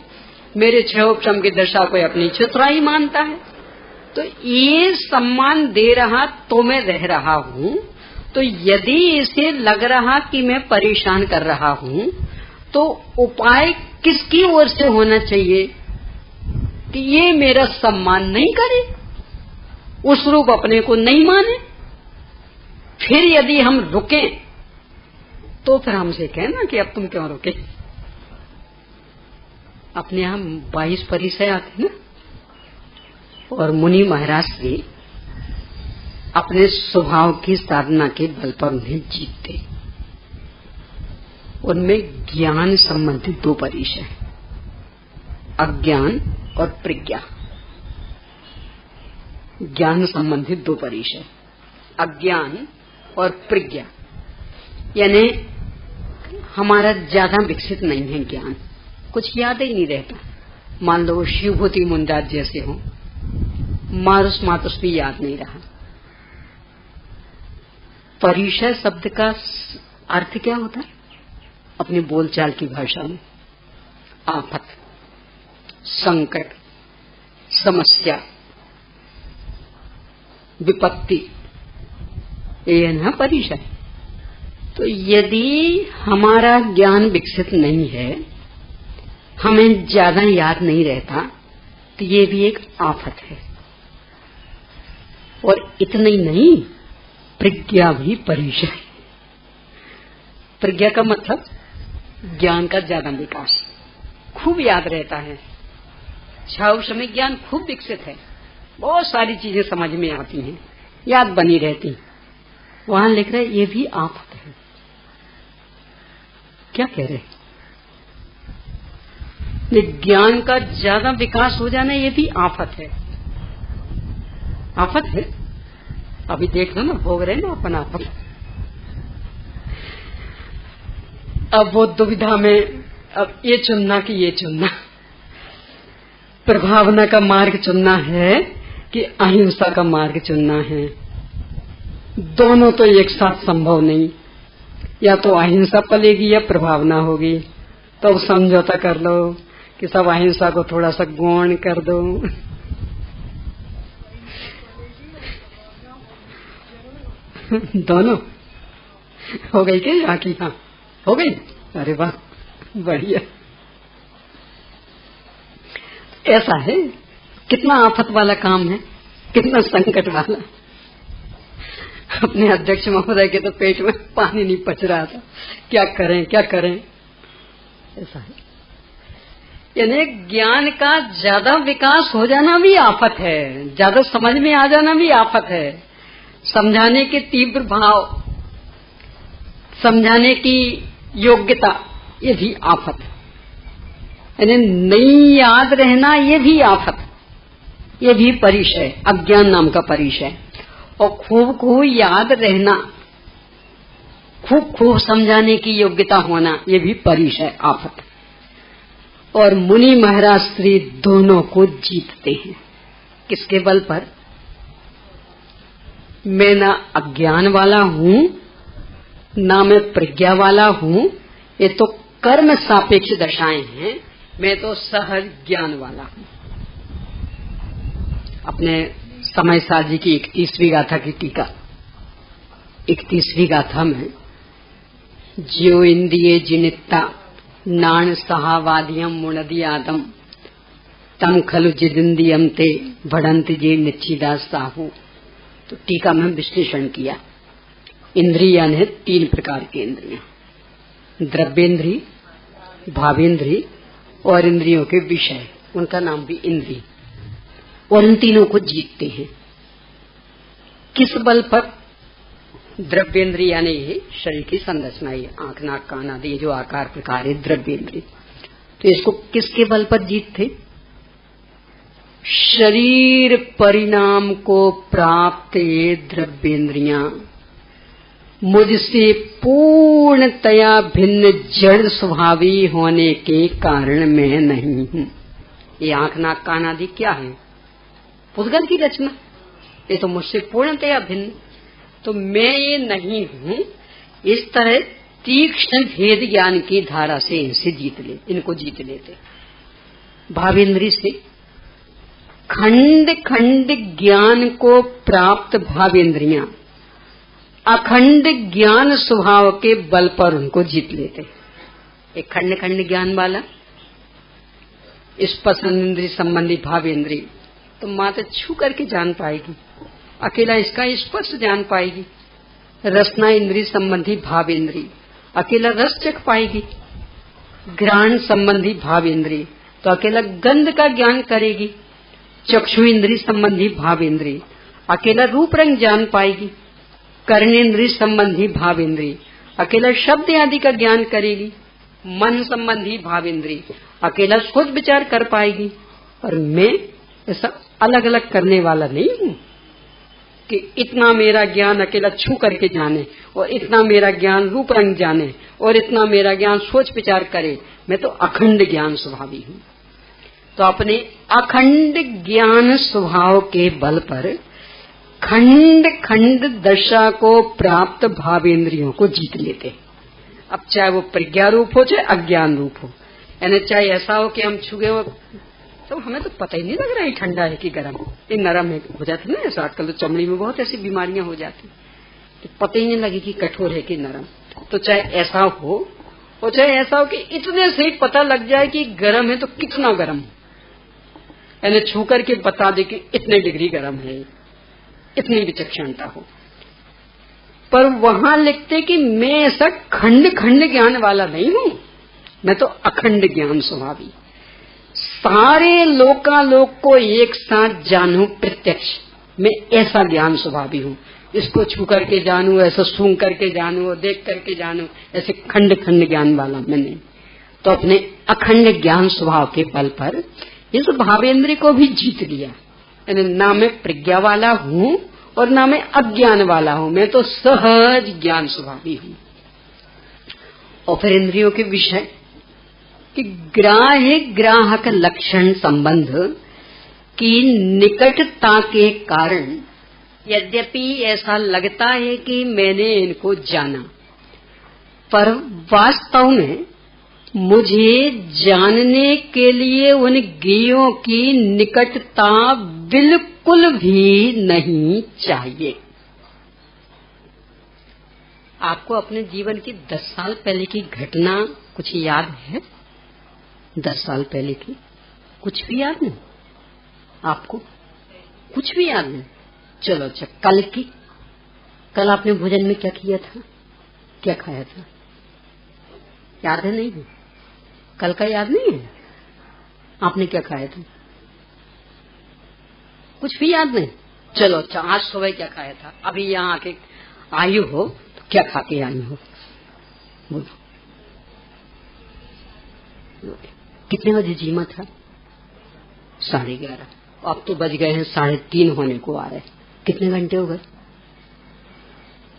मेरे 6 उपशम की दशा को अपनी चतुराई मानता है। तो ये सम्मान दे रहा तो मैं रह रहा हूँ। तो यदि इसे लग रहा कि मैं परेशान कर रहा हूँ, तो उपाय किसकी ओर से होना चाहिए कि ये मेरा सम्मान नहीं करे, उस रूप अपने को नहीं माने। फिर यदि हम रुकें तो फिर हमसे कहना कि अब तुम क्यों रोके। अपने यहाँ 22 परिचय आते ना, और मुनि महाराज भी अपने स्वभाव की साधना के बल पर उन्हें जीतते। उनमें ज्ञान संबंधित 2 परिचय, अज्ञान और प्रज्ञा। ज्ञान संबंधित 2 परिचय, अज्ञान और प्रज्ञा, यानी हमारा ज्यादा विकसित नहीं है ज्ञान, कुछ याद ही नहीं रहता। मान लो शिवभूति मुंडाज जैसे हो, मारुस मातुस भी याद नहीं रहा। परिचय शब्द का अर्थ क्या होता है अपनी बोलचाल की भाषा में? आफत, संकट, समस्या, विपत्ति, ये है ना परिचय। तो यदि हमारा ज्ञान विकसित नहीं है, हमें ज्यादा याद नहीं रहता, तो ये भी एक आफत है। और इतना ही नहीं, प्रज्ञा भी परिचय। प्रज्ञा का मतलब ज्ञान का ज्यादा विकास, खूब याद रहता है। उस समय ज्ञान खूब विकसित है, बहुत सारी चीजें समझ में आती हैं, याद बनी रहती। वहां लिख रहे ये भी आफत है। क्या कह रहे? ज्ञान का ज्यादा विकास हो जाना ये भी आफत है। आफत है। अभी देख लो ना, भोग रहे ना अपन आफत। अब वो दुविधा में, अब ये चुनना कि ये चुनना, प्रभावना का मार्ग चुनना है कि अहिंसा का मार्ग चुनना है। दोनों तो एक साथ संभव नहीं, या तो अहिंसा पलेगी या प्रभावना होगी। तो समझौता कर लो कि सब अहिंसा को थोड़ा सा गौण कर दो। दोनों हो गई क्या? यहाँ की हाँ हो गई। अरे वाह, बढ़िया। ऐसा है, कितना आफत वाला काम है, कितना संकट वाला। अपने अध्यक्ष महोदय के तो पेट में पानी नहीं पच रहा था, क्या करें क्या करें। ऐसा है, यानी ज्ञान का ज्यादा विकास हो जाना भी आफत है, ज्यादा समझ में आ जाना भी आफत है। समझाने के तीव्र भाव, समझाने की योग्यता, ये भी आफत है। यानी नहीं याद रहना, ये भी आफत, ये भी परिचय, अज्ञान नाम का परिचय। और खूब खूब याद रहना, खूब खूब समझाने की योग्यता होना, ये भी परिचय, आफत। और मुनि महाराज श्री दोनों को जीतते हैं। किसके बल पर? मैं ना अज्ञान वाला हूं, ना मैं प्रज्ञा वाला हूं, ये तो कर्म सापेक्ष दशाएं हैं। मैं तो सहज ज्ञान वाला हूं। अपने समय साल जी की 31वीं गाथा की टीका, 31वीं गाथा में ज्यो इंद्रिये जिनित्ता नाण सहावादियम मुणदियादम तम खलु जिदिंदियम ते भड़ंति जे निच्छिदा साहू। तो टीका में विश्लेषण किया। इंद्रिया ने 3 प्रकार की इंद्रियां, द्रव्येंद्री, भावेंद्री और इंद्रियों के विषय, उनका नाम भी इंद्री। और इन तीनों को जीतते हैं। किस बल पर? द्रव्येंद्री यानी ये शरीर की संरचना, ये आंख नाक कान आदि जो आकार प्रकार है द्रव्येंद्री। तो इसको किसके बल पर जीतते? शरीर परिणाम को प्राप्त ये द्रव्येंद्रियां मुझसे पूर्णतया भिन्न जड़ स्वभावी होने के कारण मैं नहीं हूं। ये आंख नाक कान आदि क्या है? पुद्गल की रचना, ये तो मुझसे पूर्णतया भिन्न। तो मैं ये नहीं हूं। इस तरह तीक्ष्ण भेद ज्ञान की धारा से इनको जीत लेते। भावेंद्री से खंड खंड ज्ञान को प्राप्त भावेंद्रियां अखंड ज्ञान स्वभाव के बल पर उनको जीत लेते। एक खंड खंड ज्ञान वाला स्पर्श इंद्रिय संबंधी भावेंद्री तो मात्र छू करके जान पाएगी, अकेला इसका स्पर्श जान पाएगी। रसना इंद्रिय संबंधी भावेंद्री अकेला रस चख पाएगी। घ्राण संबंधी भाव इंद्रिय तो अकेला गंध का ज्ञान करेगी। चक्षु इंद्रिय संबंधी भाव इंद्रिय अकेला रूप रंग जान पाएगी। कर्णेन्द्रिय संबंधी भाव इंद्रिय अकेला शब्द आदि का ज्ञान करेगी। मन संबंधी भाव इंद्रिय अकेला सोच विचार कर पाएगी। और मैं ऐसा अलग अलग करने वाला नहीं हूँ कि इतना मेरा ज्ञान अकेला छू करके जाने और इतना मेरा ज्ञान रूप रंग जाने और इतना मेरा ज्ञान सोच विचार करे। मैं तो अखंड ज्ञान स्वभावी हूँ। तो अपने अखंड ज्ञान स्वभाव के बल पर खंड खंड दशा को प्राप्त भावेंद्रियों को जीत लेते। अब चाहे वो प्रज्ञा रूप हो चाहे अज्ञान रूप हो, यानी चाहे ऐसा हो कि हम छुए हो तो हमें तो पता ही नहीं लग रहा है ठंडा है कि गर्म, ये नरम है, हो जाता है ना ऐसा। आजकल तो चमड़ी में बहुत ऐसी बीमारियां हो जाती तो पता ही नहीं लगे कि कठोर है कि नरम। तो चाहे ऐसा हो और चाहे ऐसा हो कि इतने से पता लग जाए कि गर्म है तो कितना गर्म, यानी छू करके बता दे कि इतने डिग्री गर्म है, इतनी विचक्षणता हो। पर वहां लिखते कि मैं ऐसा खंड खंड ज्ञान वाला नहीं हूं, मैं तो अखंड ज्ञान स्वभावी, सारे लोकालोक को एक साथ जानू प्रत्यक्ष, मैं ऐसा ज्ञान स्वभावी हूँ। इसको छू करके जानू, ऐसा सूंघ करके जानू और देख करके जानू, ऐसे खंड खंड ज्ञान वाला मैं नहीं। तो अपने अखंड ज्ञान स्वभाव के बल पर इस भावेंद्र को भी जीत लिया। यानी ना मैं प्रज्ञा वाला हूँ और ना मैं अज्ञान वाला हूँ, मैं तो सहज ज्ञान स्वभावी हूँ। और फिर इंद्रियों के विषय कि ग्राह्य ग्राहक लक्षण संबंध की निकटता के कारण यद्यपि ऐसा लगता है कि मैंने इनको जाना, पर वास्तव में मुझे जानने के लिए उन ज्ञेयों की निकटता बिल्कुल भी नहीं चाहिए। आपको अपने जीवन की 10 साल पहले की घटना कुछ याद है? 10 साल पहले की कुछ भी याद नहीं आपको? कुछ भी याद नहीं? चलो अच्छा, कल की, कल आपने भोजन में क्या किया था, क्या खाया था, याद है? नहीं है? कल का याद नहीं है? आपने क्या खाया था? कुछ भी याद नहीं? चलो अच्छा, आज सुबह क्या खाया था? अभी यहाँ आके आई हो तो क्या खा के आई हो? बोलो। कितने बजे जीमा था? 11:30। अब तो बज गए हैं 3:30 होने को आ रहे। कितने घंटे हो गए?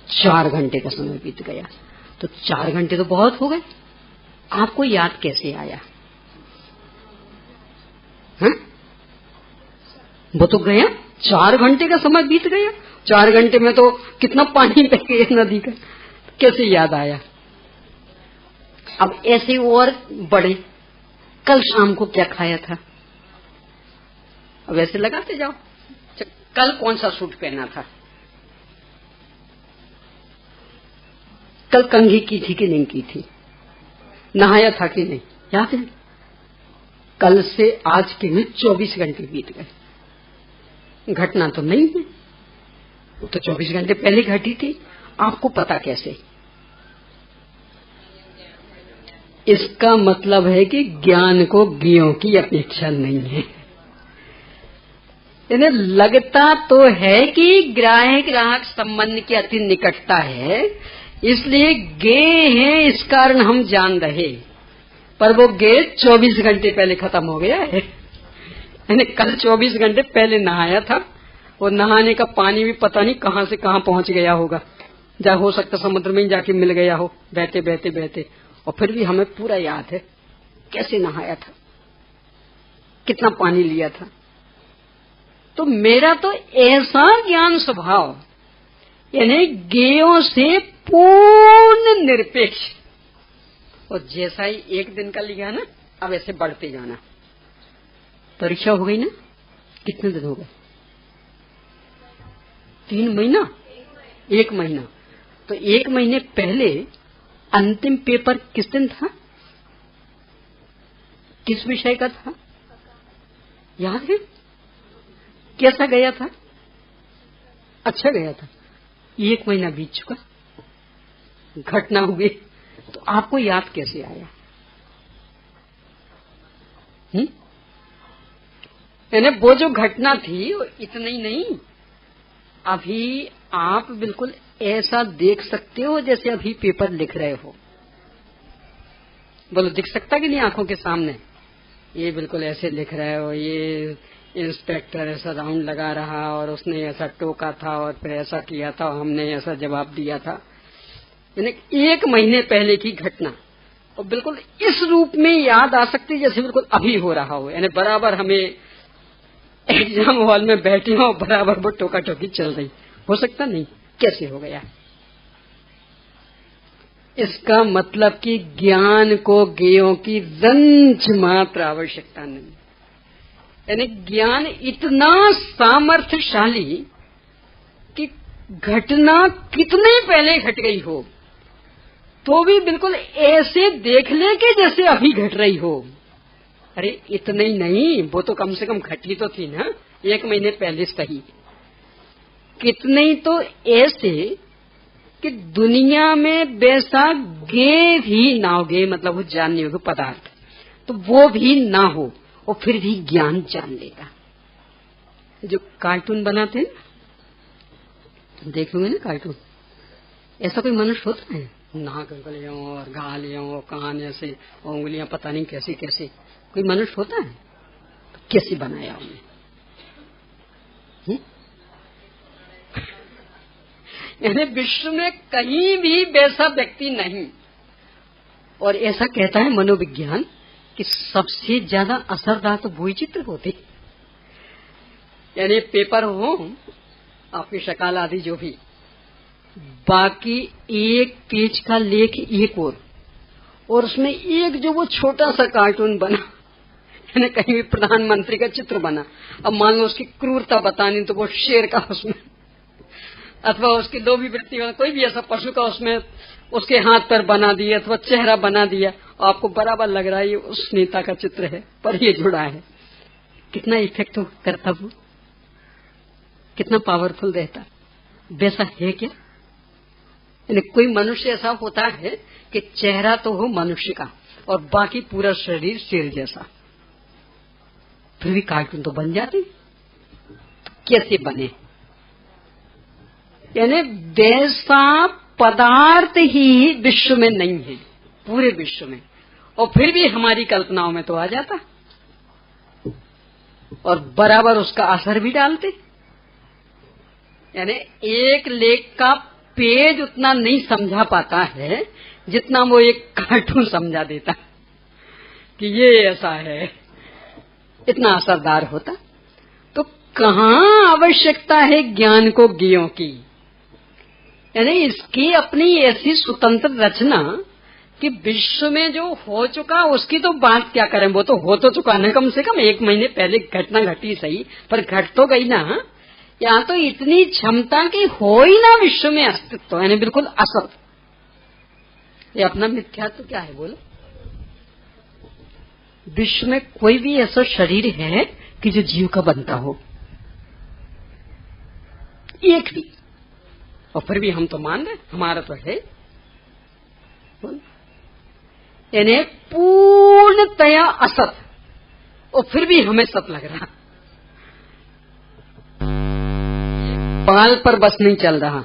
4 घंटे का समय बीत गया। तो 4 घंटे तो बहुत हो गए। आपको याद कैसे आया? हाँ? वो तो गया, 4 घंटे का समय बीत गया। 4 घंटे में तो कितना पानी बह गया नदी का, कैसे याद आया? अब ऐसे और बड़े, कल शाम को क्या खाया था? अब ऐसे लगाते जाओ। कल कौन सा सूट पहना था? कल कंघी की थी कि नहीं की थी? नहाया था कि नहीं? याद है? कल से आज के में 24 घंटे बीत गए। घटना तो नहीं है, वो तो 24 घंटे पहले घटी थी। आपको पता कैसे? इसका मतलब है कि ज्ञान को ज्ञेयों की अपेक्षा नहीं है। इन्हें लगता तो है कि ग्राह्य ग्राहक संबंध की अति निकटता है, इसलिए ज्ञेय है, इस कारण हम जान रहे, पर वो ज्ञेय 24 घंटे पहले खत्म हो गया है। यानी कल 24 घंटे पहले नहाया था, और नहाने का पानी भी पता नहीं कहाँ से कहाँ पहुंच गया होगा। जा हो सकता समुद्र में ही जाके मिल गया हो बहते बहते बहते। और फिर भी हमें पूरा याद है कैसे नहाया था, कितना पानी लिया था। तो मेरा तो ऐसा ज्ञान स्वभाव, यानी ज्ञेयों से पूर्ण निरपेक्ष। और जैसा ही एक दिन का लिया ना, अब ऐसे बढ़ते जाना। परीक्षा हो गई ना, कितने दिन हो गए? 3 महीना, 1 महीना। तो 1 महीने पहले अंतिम पेपर किस दिन था? किस विषय का था? याद है? कैसा गया था? अच्छा गया था। 1 महीना बीत चुका, घटना हुई, तो आपको याद कैसे आया? यानी वो जो घटना थी वो इतना ही नहीं, अभी आप बिल्कुल ऐसा देख सकते हो जैसे अभी पेपर लिख रहे हो। बोलो दिख सकता कि नहीं आंखों के सामने? ये बिल्कुल ऐसे लिख रहे हो, ये इंस्पेक्टर ऐसा राउंड लगा रहा और उसने ऐसा टोका था और फिर ऐसा किया था और हमने ऐसा जवाब दिया था। यानी 1 महीने पहले की घटना और बिल्कुल इस रूप में याद आ सकती जैसे बिल्कुल अभी हो रहा हो। यानी बराबर हमें एग्जाम हॉल में बैठे हो, बराबर वो टोका टोकी चल रही। हो सकता नहीं? कैसे हो गया? इसका मतलब कि ज्ञान को ज्ञेयों की रंच मात्र आवश्यकता नहीं। यानी ज्ञान इतना सामर्थ्यशाली कि घटना कितने पहले घट गई हो तो भी बिल्कुल ऐसे देख ले कि जैसे अभी घट रही हो। अरे इतना ही नहीं, वो तो कम से कम घटी तो थी ना 1 महीने पहले सही। कितने ही तो ऐसे कि दुनिया में वैसा गे भी ना हो, गे मतलब वो जानने योग्य पदार्थ, तो वो भी ना हो और फिर भी ज्ञान जान लेगा। जो कार्टून बनाते हैं ना, देखोगे ना कार्टून, ऐसा कोई मनुष्य होता है? नाक गलियों और गालियों कान ऐसे उंगलियां पता नहीं कैसी कैसी, कोई मनुष्य होता है? तो कैसे बनाया उन्हें? यानी विश्व में कहीं भी वैसा व्यक्ति नहीं। और ऐसा कहता है मनोविज्ञान कि सबसे ज्यादा असरदार तो वही चित्र होते। यानी पेपर हो, आपकी शक्ल आदि जो भी, बाकी 1 पेज का लेख एक और उसमें एक जो वो छोटा सा कार्टून बना, यानी कहीं भी प्रधानमंत्री का चित्र बना। अब मान लो उसकी क्रूरता बतानी तो वो शेर का उसमें, अथवा उसकी लोभी वृत्ति वाला कोई भी ऐसा पशु का उसमें उसके हाथ पर बना दिया अथवा चेहरा बना दिया, आपको बराबर लग रहा है ये उस नेता का चित्र है पर ये जुड़ा है। कितना इफेक्ट करता वो, कितना पावरफुल रहता। वैसा है क्या? यानी कोई मनुष्य ऐसा होता है कि चेहरा तो हो मनुष्य का और बाकी पूरा शरीर शेर जैसा, फिर भी कार्टून तो बन जाते। तो कैसे बने? यानी वैसा पदार्थ ही विश्व में नहीं है, पूरे विश्व में, और फिर भी हमारी कल्पनाओं में तो आ जाता और बराबर उसका असर भी डालते। यानी एक लेख का पेज उतना नहीं समझा पाता है जितना वो एक कार्टून समझा देता कि ये ऐसा है, इतना असरदार होता। तो कहाँ आवश्यकता है ज्ञान को ज्ञेयों की? यानी इसकी अपनी ऐसी स्वतंत्र रचना कि विश्व में जो हो चुका उसकी तो बात क्या करें, वो तो हो तो चुका ना, कम से कम 1 महीने पहले घटना घटी सही, पर घट तो गई ना। यहाँ तो इतनी क्षमता की हो ही ना विश्व में अस्तित्व, यानी बिल्कुल असत। ये अपना मिथ्यात्व क्या है बोलो? विश्व में कोई भी ऐसा शरीर है कि जो जीव का बनता हो? एक भी। और फिर भी हम तो मान रहे हमारा तो है, यानी पूर्णतया असत, और फिर भी हमें सत लग रहा। बाल पर बस नहीं चल रहा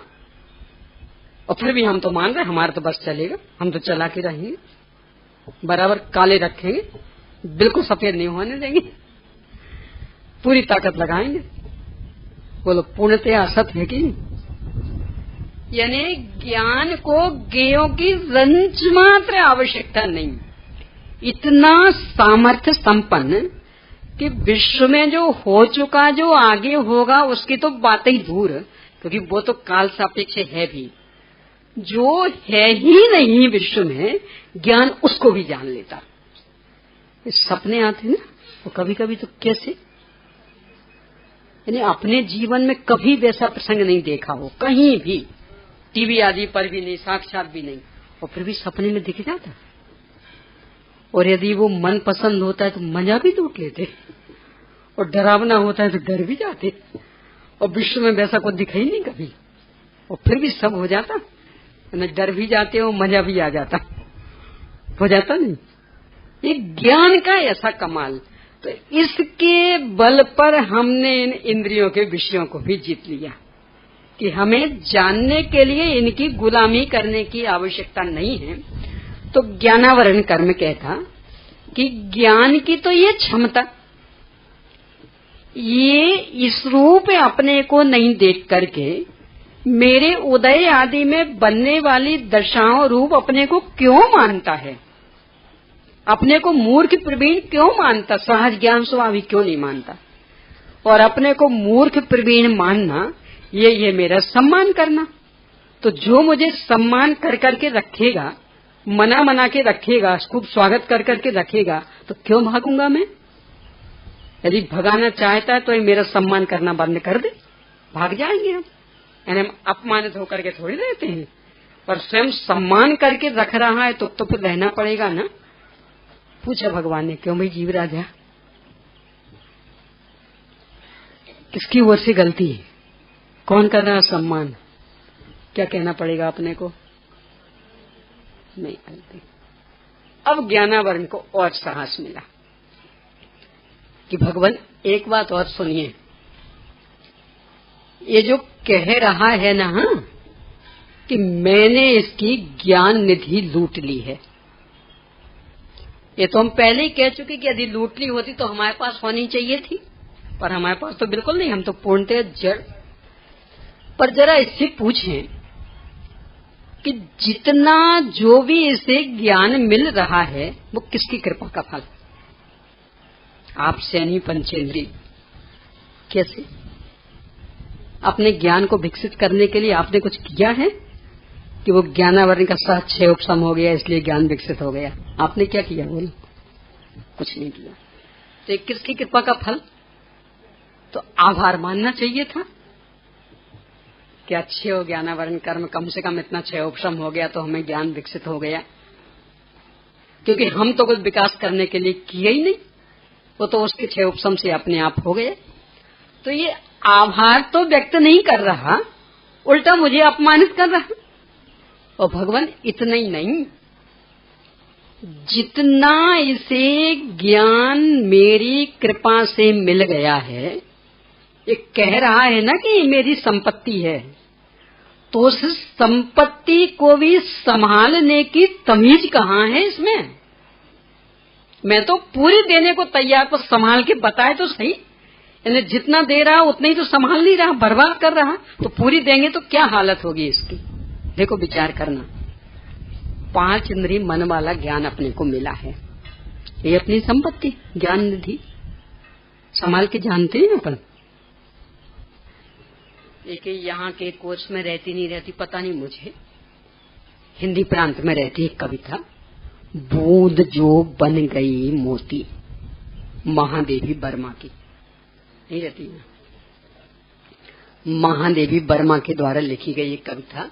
और फिर भी हम तो मान रहे हमारा तो बस चलेगा, हम तो चला के रहेंगे, बराबर काले रखेंगे, बिल्कुल सफेद नहीं होने देंगे, पूरी ताकत लगाएंगे। बोलो पूर्णतया असत है कि नहीं? यानी ज्ञान को ज्ञेयों की रंच मात्र आवश्यकता नहीं, इतना सामर्थ्य संपन्न कि विश्व में जो हो चुका जो आगे होगा उसकी तो बात ही दूर, क्योंकि वो तो काल सापेक्ष है भी। जो है ही नहीं विश्व में ज्ञान उसको भी जान लेता। सपने आते ना वो कभी कभी तो कैसे, यानी अपने जीवन में कभी वैसा प्रसंग नहीं देखा हो, कहीं भी टीवी आदि पर भी नहीं, साक्षात भी नहीं, और फिर भी सपने में दिख जाता। और यदि वो मन पसंद होता है तो मजा भी लूट लेते, और डरावना होता है तो डर भी जाते, और विश्व में वैसा कुछ दिखा ही नहीं कभी, और फिर भी सब हो जाता। डर भी जाते हो, मजा भी आ जाता। हो जाता नहीं। ये ज्ञान का ऐसा कमाल। तो इसके बल पर हमने इन इंद्रियों के विषयों को भी जीत लिया कि हमें जानने के लिए इनकी गुलामी करने की आवश्यकता नहीं है। तो ज्ञानावरण कर्म कहता कि ज्ञान की तो ये क्षमता, ये इस रूप अपने को नहीं देख करके मेरे उदय आदि में बनने वाली दशाओं रूप अपने को क्यों मानता है, अपने को मूर्ख प्रवीण क्यों मानता, सहज ज्ञान स्वाभाविक क्यों नहीं मानता। और अपने को मूर्ख प्रवीण मानना ये मेरा सम्मान करना। तो जो मुझे सम्मान कर करके रखेगा, मना के रखेगा, खूब स्वागत कर करके रखेगा, तो क्यों भागूंगा मैं। यदि भगाना चाहता है तो ये मेरा सम्मान करना बंद कर दे, भाग जाएंगे हम। यानी हम अपमानित होकर के थोड़ी रहते हैं, पर स्वयं सम्मान करके रख रहा है तो फिर रहना पड़ेगा ना। पूछा भगवान ने, क्यों भाई जीवराजा, किसकी ओर से गलती है, कौन कर रहा सम्मान, क्या कहना पड़ेगा अपने को, नहीं गलती। अब ज्ञानावरण को और साहस मिला कि भगवान एक बात और सुनिए, ये जो कह रहा है ना कि मैंने इसकी ज्ञान निधि लूट ली है, ये तो हम पहले ही कह चुके कि यदि लूट ली होती तो हमारे पास होनी चाहिए थी, पर हमारे पास तो बिल्कुल नहीं, हम तो पूर्णतः जड़। पर जरा इससे पूछें कि जितना जो भी इसे ज्ञान मिल रहा है वो किसकी कृपा का फल, आपसे नहीं पंचेंद्रिय, कैसे अपने ज्ञान को विकसित करने के लिए आपने कुछ किया है कि वो ज्ञानावरण का साथ 6 उपशम हो गया इसलिए ज्ञान विकसित हो गया, आपने क्या किया, बोल कुछ नहीं किया। तो एक किसकी कृपा का फल, तो आभार मानना चाहिए था कि अच्छे हो ज्ञानावरण कर्म, कम से कम इतना 6 उपशम हो गया तो हमें ज्ञान विकसित हो गया, क्योंकि हम तो कुछ विकास करने के लिए किए ही नहीं, वो तो उसके 6 उपशम से अपने आप हो गए। तो ये आभार तो व्यक्त नहीं कर रहा, उल्टा मुझे अपमानित कर रहा। और भगवान इतना ही नहीं, जितना इसे ज्ञान मेरी कृपा से मिल गया है, ये कह रहा है ना कि ये मेरी संपत्ति है, तो उस संपत्ति को भी संभालने की तमीज कहाँ है इसमें। मैं तो पूरी देने को तैयार, पर संभाल के बताए तो सही, यानी जितना दे रहा उतना ही तो संभाल नहीं रहा, बर्बाद कर रहा। तो पूरी देंगे तो क्या हालत होगी इसकी। देखो विचार करना, 5 इंद्रिय मन वाला ज्ञान अपने को मिला है, ये अपनी संपत्ति ज्ञान निधि, संभाल के जानते हैं अपन। एक यहाँ के कोर्स में रहती नहीं रहती पता नहीं मुझे, हिंदी प्रांत में रहती है कविता, बूंद जो बन गई मोती, महादेवी वर्मा की, नहीं रहती है, महादेवी वर्मा के द्वारा लिखी गई एक कविता,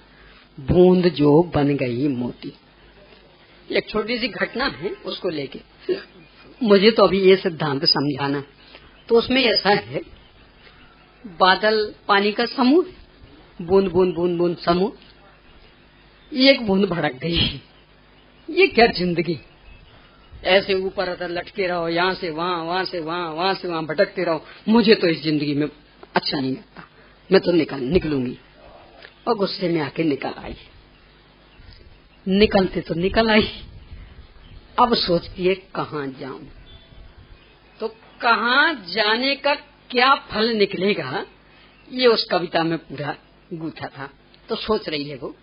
बूंद जो बन गई मोती। एक छोटी सी घटना है, उसको लेके मुझे तो अभी ये सिद्धांत समझाना। तो उसमें ऐसा है, बादल पानी का समूह, बूंद बूंद बूंद बूंद समूह, एक बूंद भड़क गई, ये क्या जिंदगी, ऐसे ऊपर अगर लटके रहो, यहाँ से वहाँ, वहाँ से वहाँ, वहाँ से वहाँ भटकते रहो, मुझे तो इस जिंदगी में अच्छा नहीं लगता, मैं तो निकलूंगी। और गुस्से में आके निकल आई, निकलते तो निकल आई, अब सोचती है कहाँ जाऊं, तो कहाँ जाने का क्या फल निकलेगा, ये उस कविता में पूरा गूंथा था। तो सोच रही है वो,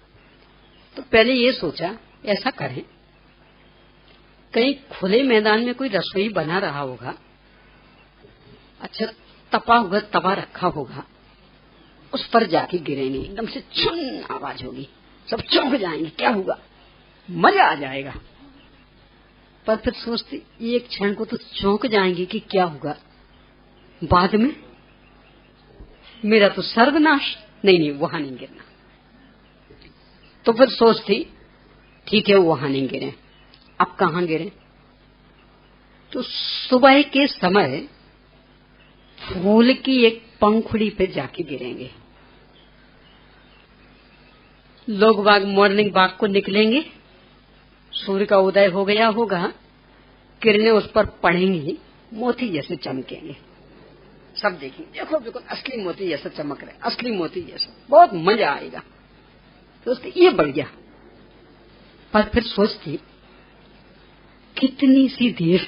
तो पहले ये सोचा ऐसा करें, कहीं खुले मैदान में कोई रसोई बना रहा होगा, अच्छा तपा हुआ तवा रखा होगा, उस पर जाके गिरेंगे, एकदम से छुन आवाज होगी, सब चौंक जाएंगे, क्या होगा, मजा आ जाएगा। पर फिर सोचते एक क्षण को तो चौंक जाएंगे कि क्या होगा, बाद में मेरा तो सर्वनाश, नहीं वहां नहीं गिरना। तो फिर सोचती ठीक है वहां नहीं गिरे, अब कहाँ गिरे, तो सुबह के समय फूल की एक पंखुड़ी पे जाके गिरेंगे। लोग बाग मॉर्निंग वॉक को निकलेंगे, सूर्य का उदय हो गया होगा, किरणें उस पर पड़ेंगी, मोती जैसे चमकेंगे। सब देखेंगे, देखो बिल्कुल असली मोती जैसा चमक रहे, असली मोती जैसा, बहुत मजा आएगा। तो उसके ये बढ़ गया। पर फिर सोचती कितनी सी देर,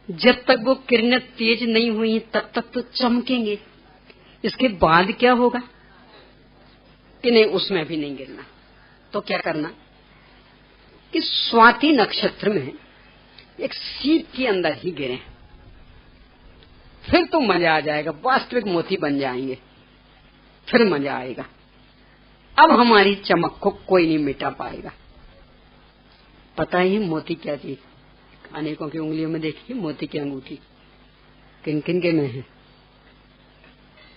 जब तक वो किरणें तेज नहीं हुई तब तक तो चमकेंगे, इसके बाद क्या होगा कि नहीं, उसमें भी नहीं गिरना। तो क्या करना कि स्वाति नक्षत्र में एक सीप के अंदर ही गिरे, फिर तो मजा आ जाएगा, वास्तविक मोती बन जाएंगे, फिर मजा आएगा। अब हमारी चमक को कोई नहीं मिटा पाएगा। पता ही मोती क्या चीज, अनेकों की उंगलियों में देखिए मोती की अंगूठी, किन किन के में है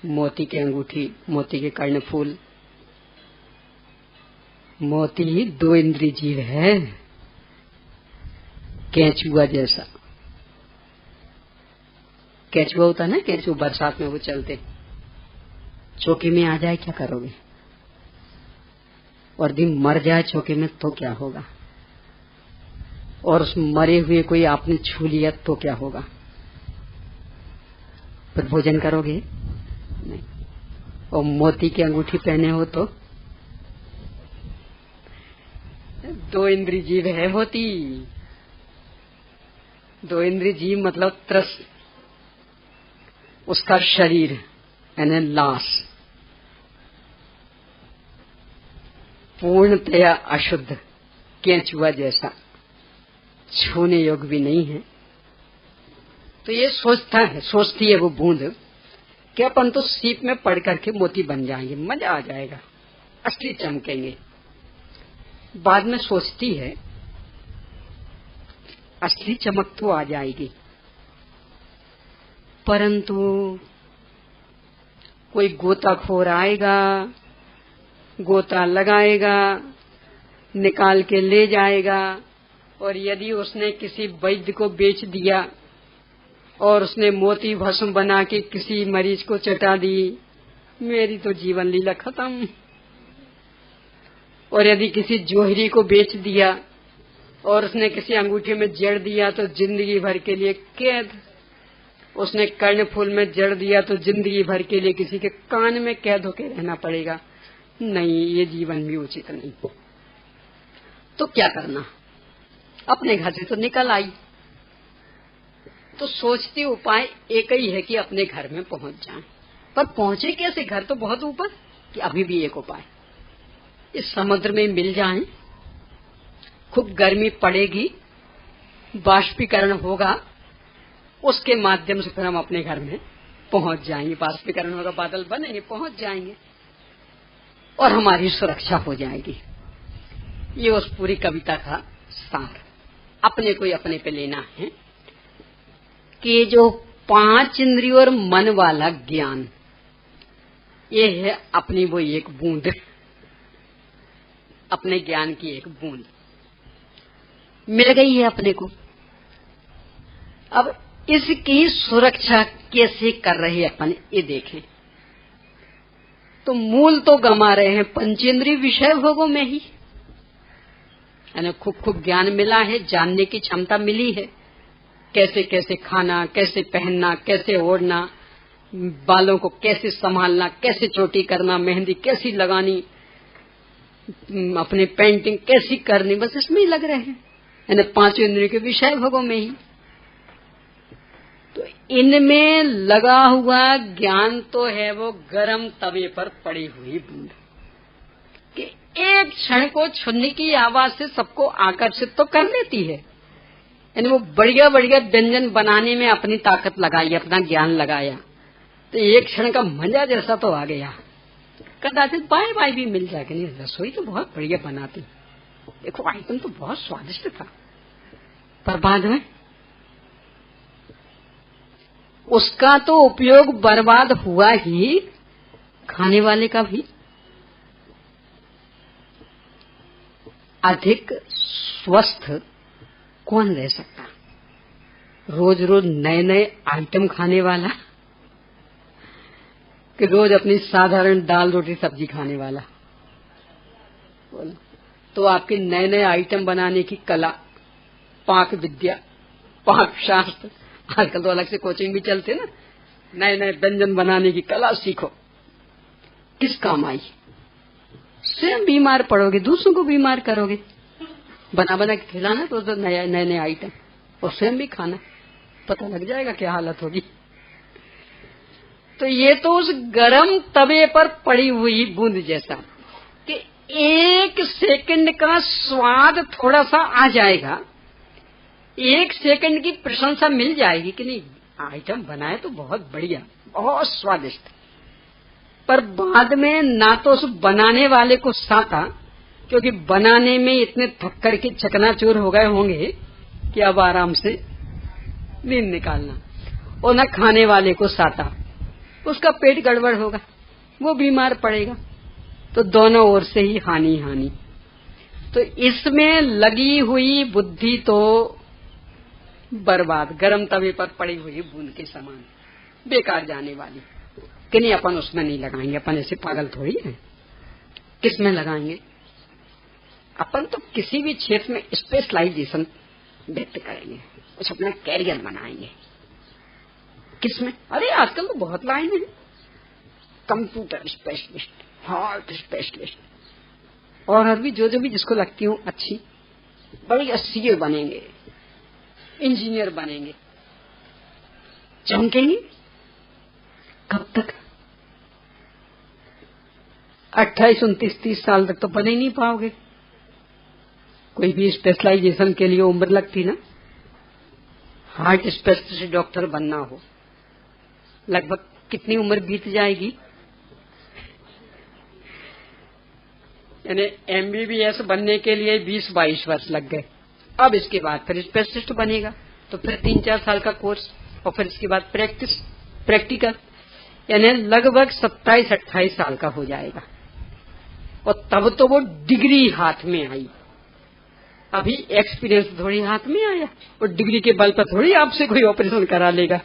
मोती की अंगूठी, मोती के कर्णफूल। मोती ही 2 इंद्रिय जीव है, केंचुआ जैसा। केंचुआ होता ना, केंचुआ बरसात में वो चलते, चौकी में आ जाए क्या करोगे, और दिन मर जाए चौकी में तो क्या होगा, और उस मरे हुए कोई आपने छू लिया तो क्या होगा, फिर भोजन करोगे नहीं। और मोती की अंगूठी पहने हो तो 2 इंद्रिय जीव है मोती। 2 इंद्रिय जीव मतलब त्रस, उसका शरीर यानी लाश पूर्णतया अशुद्ध, केंचुआ जैसा, छूने योग्य भी नहीं है। तो ये सोचती है वो बूंद कि अपन तो सीप में पड़ करके मोती बन जाएंगे, मजा आ जाएगा, असली चमकेंगे। बाद में सोचती है असली चमक तो आ जाएगी, परंतु कोई गोताखोर आएगा, गोता लगाएगा, निकाल के ले जाएगा, और यदि उसने किसी वैद्य को बेच दिया और उसने मोती भस्म बना के किसी मरीज को चटा दी, मेरी तो जीवन लीला खत्म। और यदि किसी जोहरी को बेच दिया और उसने किसी अंगूठी में जड़ दिया तो जिंदगी भर के लिए कैद। उसने कर्णफूल में जड़ दिया तो जिंदगी भर के लिए किसी के कान में कैद होकर रहना पड़ेगा। नहीं, ये जीवन भी उचित नहीं। तो क्या करना, अपने घर से तो निकल आई, तो सोचती उपाय एक ही है कि अपने घर में पहुंच जाएं। पर पहुंचे कैसे, घर तो बहुत ऊपर, कि अभी भी एक उपाय, इस समुद्र में मिल जाएं, खूब गर्मी पड़ेगी, बाष्पीकरण होगा, उसके माध्यम से फिर हम अपने घर में पहुंच जाएंगे। बाष्पीकरण होगा, बादल बनेंगे, पहुंच जाएंगे और हमारी सुरक्षा हो जाएगी। ये उस पूरी कविता का सार। अपने को अपने पे लेना है कि जो 5 इंद्रियों और मन वाला ज्ञान, ये है अपनी वो एक बूंद, अपने ज्ञान की एक बूंद मिल गई है अपने को। अब इसकी सुरक्षा कैसे कर रहे अपन, ये देखें। तो मूल तो गमा रहे हैं पंचेंद्रिय विषय भोगों में ही, यानी खूब ज्ञान मिला है, जानने की क्षमता मिली है, कैसे कैसे खाना, कैसे पहनना, कैसे ओढ़ना, बालों को कैसे संभालना, कैसे चोटी करना, मेहंदी कैसी लगानी, अपनी पेंटिंग कैसी करनी, बस इसमें ही लग रहे हैं, यानी 5 इंद्रियों के विषय भोगों में ही। तो इनमें लगा हुआ ज्ञान तो है वो गरम तवे पर पड़ी हुई बूंद, कि एक क्षण को छुन्नी की आवाज से सबको आकर्षित तो कर लेती है। यानी वो बढ़िया बढ़िया व्यंजन बनाने में अपनी ताकत लगाई, अपना ज्ञान लगाया, तो एक क्षण का मजा जैसा तो आ गया। कदाचित बाय बाय भी मिल जाएगी, नहीं रसोई तो बहुत बढ़िया बनाती, देखो आइटम तो बहुत स्वादिष्ट था, पर बाद में उसका तो उपयोग बर्बाद हुआ ही, खाने वाले का भी। अधिक स्वस्थ कौन रह सकता, रोज रोज नए नए आइटम खाने वाला, कि रोज अपनी साधारण दाल रोटी सब्जी खाने वाला? बोलो, तो आपके नए नए आइटम बनाने की कला, पाक विद्या, पाक शास्त्र, आजकल तो अलग से कोचिंग भी चलते ना, नए नए व्यंजन बनाने की कला सीखो। किस काम आई? स्वयं बीमार पड़ोगे, दूसरों को बीमार करोगे। बना बना के खिलाना तो नए नए आइटम, और स्वयं भी खाना, पता लग जाएगा क्या हालत होगी। तो ये तो उस गरम तवे पर पड़ी हुई बूंद जैसा कि 1 सेकंड का स्वाद थोड़ा सा आ जाएगा, 1 सेकंड की प्रशंसा मिल जाएगी कि नहीं, आइटम बनाए तो बहुत बढ़िया, बहुत स्वादिष्ट, पर बाद में ना तो उस बनाने वाले को साता, क्योंकि बनाने में इतने थक करके चकनाचूर हो गए होंगे कि अब आराम से नींद निकालना, और न खाने वाले को साता, उसका पेट गड़बड़ होगा, वो बीमार पड़ेगा, तो दोनों ओर से ही हानि हानि। तो इसमें लगी हुई बुद्धि तो बर्बाद, गरम तवे पर पड़ी हुई बूंद के समान, बेकार जाने वाली। कि नहीं, अपन उसमें नहीं लगाएंगे, अपन ऐसे पागल थोड़ी है। किस में लगाएंगे? अपन तो किसी भी क्षेत्र में स्पेशलाइजेशन व्यक्त करेंगे, कुछ अपना कैरियर बनाएंगे। किसमें? अरे आजकल तो बहुत लाइन है, कंप्यूटर स्पेशलिस्ट, हार्ट स्पेशलिस्ट, और भी जो भी जिसको लगती हो अच्छी, बड़ी सीए बनेंगे, इंजीनियर बनेंगे, चमकेंगे। कब तक? 28, 29, 30 साल तक तो बने ही नहीं पाओगे। कोई भी स्पेशलाइजेशन के लिए उम्र लगती ना, हार्ट स्पेशलिस्ट डॉक्टर बनना हो, लगभग कितनी उम्र बीत जाएगी? यानी एमबीबीएस बनने के लिए 20-22 वर्ष लग गए। अब इसके बाद फिर स्पेशलिस्ट बनेगा तो फिर 3-4 साल का कोर्स, और फिर इसके बाद प्रैक्टिकल, यानी लगभग 27-28 साल का हो जाएगा, और तब तो वो डिग्री हाथ में आई। अभी एक्सपीरियंस थोड़ी हाथ में आया, और डिग्री के बल पर थोड़ी आपसे कोई ऑपरेशन करा लेगा।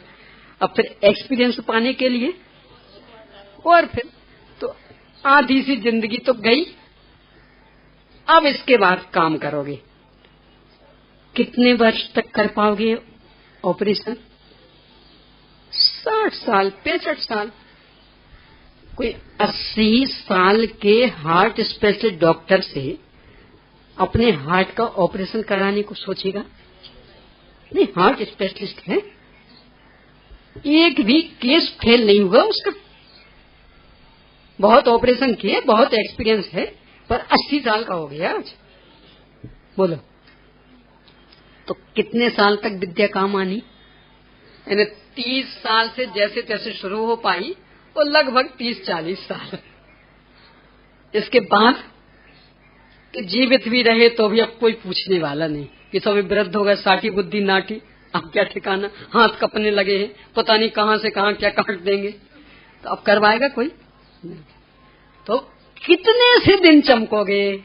अब फिर एक्सपीरियंस पाने के लिए, और फिर तो आधी सी जिंदगी तो गई। अब इसके बाद काम करोगे, कितने वर्ष तक कर पाओगे ऑपरेशन? 60 साल, 65 साल। कोई 80 साल के हार्ट स्पेशलिस्ट डॉक्टर से अपने हार्ट का ऑपरेशन कराने को सोचेगा? नहीं, हार्ट स्पेशलिस्ट है, एक भी केस फेल नहीं हुआ उसका, बहुत ऑपरेशन किए, बहुत एक्सपीरियंस है, पर 80 साल का हो गया आज। बोलो, तो कितने साल तक विद्या काम आनी? यानी 30 साल से जैसे तैसे शुरू हो पाई, वो लगभग 30-40 साल। इसके बाद कि जीवित भी रहे तो भी अब कोई पूछने वाला नहीं, ये तो अभी वृद्ध हो गए, साठी बुद्धि नाटी, अब क्या ठिकाना, हाथ कपने लगे हैं, पता नहीं कहां से कहां क्या काट देंगे, तो अब करवाएगा कोई? नहीं। तो कितने से दिन चमकोगे?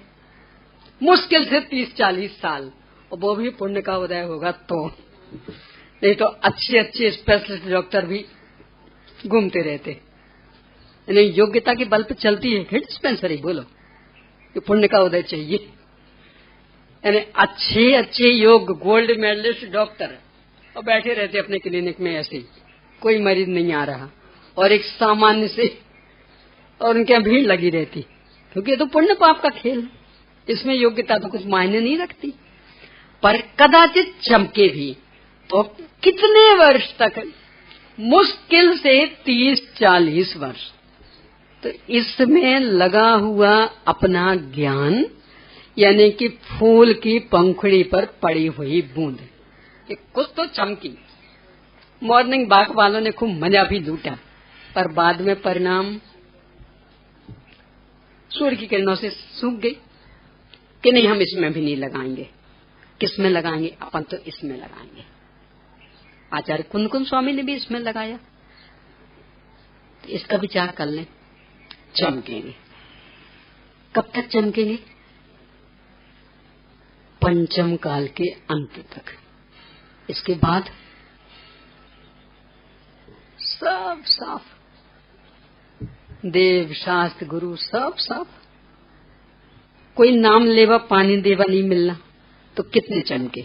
मुश्किल से 30-40 साल, और वो भी पुण्य का उदय होगा तो, नहीं तो अच्छे अच्छे स्पेशलिस्ट डॉक्टर भी घूमते रहते। नहीं, योग्यता के बल पर चलती है फिर डिस्पेंसरी। बोलो, ये पुण्य का उदय चाहिए। यानी अच्छे अच्छे योग गोल्ड मेडलिस्ट डॉक्टर और बैठे रहते अपने क्लिनिक में, ऐसे ही कोई मरीज नहीं आ रहा, और एक सामान्य से, और उनके यहाँ भीड़ लगी रहती, क्योंकि ये तो पुण्य पाप का खेल है, इसमें योग्यता तो कुछ मायने नहीं रखती। पर कदाचित चमके भी तो कितने वर्ष तक? मुश्किल से 30-40 वर्ष। तो इसमें लगा हुआ अपना ज्ञान, यानी कि फूल की पंखुड़ी पर पड़ी हुई बूंद, ये कुछ तो चमकी। मॉर्निंग वॉक वालों ने खूब मजा भी लूटा, पर बाद में परिणाम सूर्य की किरणों से सूख गई कि नहीं, हम इसमें भी नहीं लगाएंगे। किसमें लगाएंगे? अपन तो इसमें लगाएंगे। आचार्य कुंदकुंद स्वामी ने भी इसमें लगाया, तो इसका विचार कर लें। चमकेंगे। कब तक चमकेंगे? पंचम काल के अंत तक। इसके बाद सब साफ, देव शास्त्र गुरु सब साफ। कोई नाम लेवा पानी देवा नहीं मिलना, तो कितने चमके।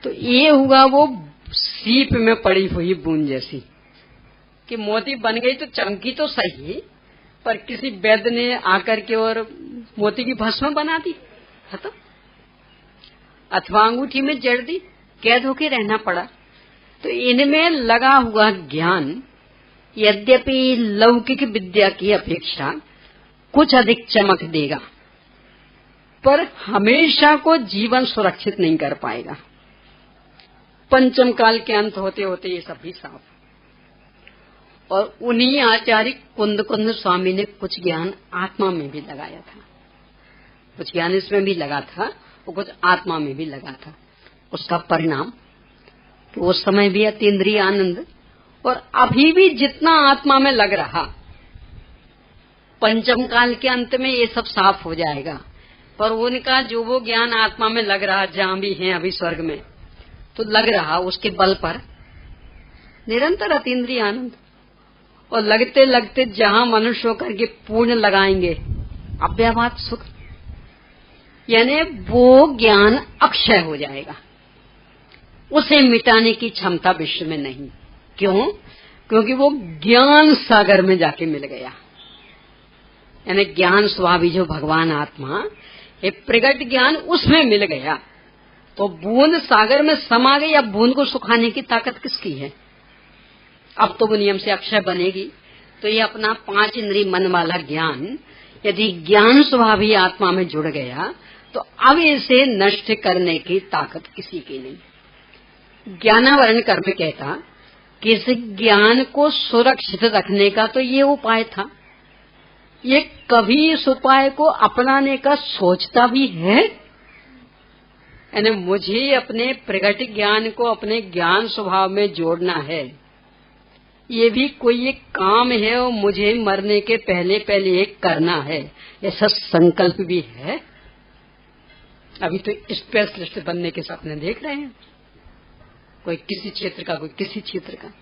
तो ये हुआ वो सीप में पड़ी हुई बूंद जैसी कि मोती बन गई तो चमकी तो सही, पर किसी वैद्य ने आकर के और मोती की भस्म बना दी, खत्म। अथवा अंगूठी में जड़ दी, कैद होके रहना पड़ा। तो इनमें लगा हुआ ज्ञान यद्यपि लौकिक विद्या की अपेक्षा कुछ अधिक चमक देगा, पर हमेशा को जीवन सुरक्षित नहीं कर पाएगा। पंचम काल के अंत होते होते ये सब भी साफ। और उन्हीं आचार्य कुंद स्वामी ने कुछ ज्ञान आत्मा में भी लगाया था, कुछ ज्ञान इसमें भी लगा था और कुछ आत्मा में भी लगा था। उसका परिणाम कि उस समय भी अतीन्द्रिय आनंद, और अभी भी जितना आत्मा में लग रहा, पंचम काल के अंत में ये सब साफ हो जाएगा। पर उनका जो वो ज्ञान आत्मा में लग रहा, जहां भी है अभी स्वर्ग में, तो लग रहा उसके बल पर निरंतर अतीन्द्रिय आनंद। और लगते लगते जहां मनुष्य होकर के पूर्ण लगाएंगे अव्यवहार सुख, यानी वो ज्ञान अक्षय हो जाएगा, उसे मिटाने की क्षमता विश्व में नहीं। क्यों? क्योंकि वो ज्ञान सागर में जाके मिल गया। यानी ज्ञान स्वामी जो भगवान आत्मा, ये प्रगट ज्ञान उसमें मिल गया। तो बूंद सागर में समा गई। अब बूंद को सुखाने की ताकत किसकी है? अब तो वो नियम से अक्षय बनेगी। तो ये अपना 5 इंद्रिय मन वाला ज्ञान यदि ज्ञान स्वभावी आत्मा में जुड़ गया, तो अब इसे नष्ट करने की ताकत किसी की नहीं। ज्ञानावरण कर्म कहता कि इस ज्ञान को सुरक्षित रखने का तो ये उपाय था। ये कभी इस उपाय को अपनाने का सोचता भी है? यानी मुझे अपने प्रगट ज्ञान को अपने ज्ञान स्वभाव में जोड़ना है, ये भी कोई एक काम है और मुझे मरने के पहले पहले एक करना है, ऐसा संकल्प भी है? अभी तो स्पेशलिस्ट बनने के सपने देख रहे हैं, कोई किसी क्षेत्र का, कोई किसी क्षेत्र का।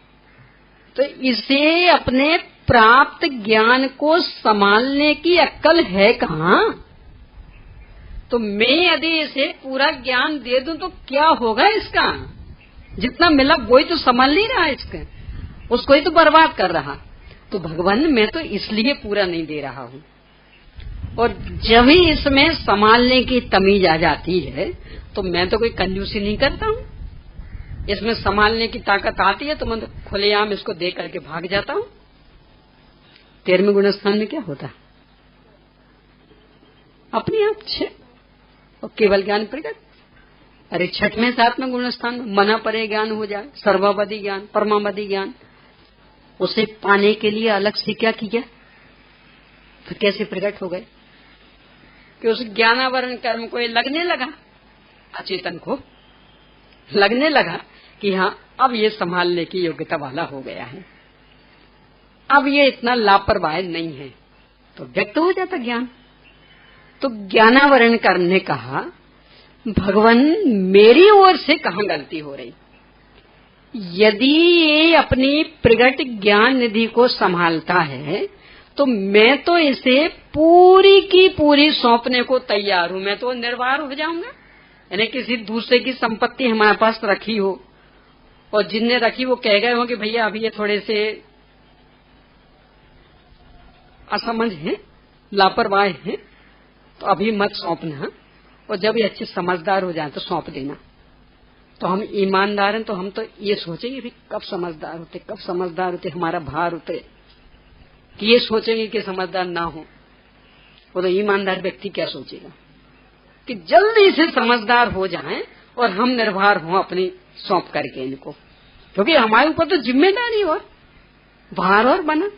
तो इसे अपने प्राप्त ज्ञान को संभालने की अक्ल है कहाँ? तो मैं यदि इसे पूरा ज्ञान दे दूं तो क्या होगा इसका? जितना मिला वही तो संभाल नहीं रहा इसका, उसको ही तो बर्बाद कर रहा। तो भगवान मैं तो इसलिए पूरा नहीं दे रहा हूँ। और जब ही इसमें संभालने की तमीज आ जाती है तो मैं तो कोई कंजूसी नहीं करता हूँ। इसमें संभालने की ताकत आती है तो मैं तो खुलेआम इसको दे करके भाग जाता हूँ। 13वें गुणस्थान में क्या होता है? अपने आप छे और केवल ज्ञान प्रकट। अरे 6वें 7वें गुणस्थान में मना परे ज्ञान हो जाए, सर्ववादी ज्ञान, परमावधि ज्ञान, उसे पाने के लिए अलग से क्या किया? फिर कैसे प्रकट हो गए कि उस ज्ञानावरण कर्म को ये लगने लगा, अचेतन को लगने लगा कि हाँ अब ये संभालने की योग्यता वाला हो गया है, अब ये इतना लापरवाह नहीं है, तो व्यक्त हो जाता ज्ञान। तो ज्ञानावरण कर्म ने कहा भगवान मेरी ओर से कहाँ गलती हो रही? यदि ये अपनी प्रगट ज्ञान निधि को संभालता है तो मैं तो इसे पूरी की पूरी सौंपने को तैयार हूँ। मैं तो निर्भर हो जाऊंगा। यानी किसी दूसरे की संपत्ति हमारे पास रखी हो और जिनने रखी वो कह गए हो कि भैया अभी ये थोड़े से असमझ हैं, लापरवाह हैं, तो अभी मत सौंपना, और जब ये अच्छे समझदार हो जाए तो सौंप देना। तो हम ईमानदार हैं तो हम तो ये सोचेंगे भी कब समझदार होते, कब समझदार होते, हमारा भार उतरे, कि ये सोचेंगे कि समझदार ना हो। वो तो ईमानदार व्यक्ति क्या सोचेगा कि जल्दी से समझदार हो जाएं और हम निर्भर हों अपनी सौंप करके इनको, क्योंकि हमारे ऊपर तो जिम्मेदारी और भार और बना।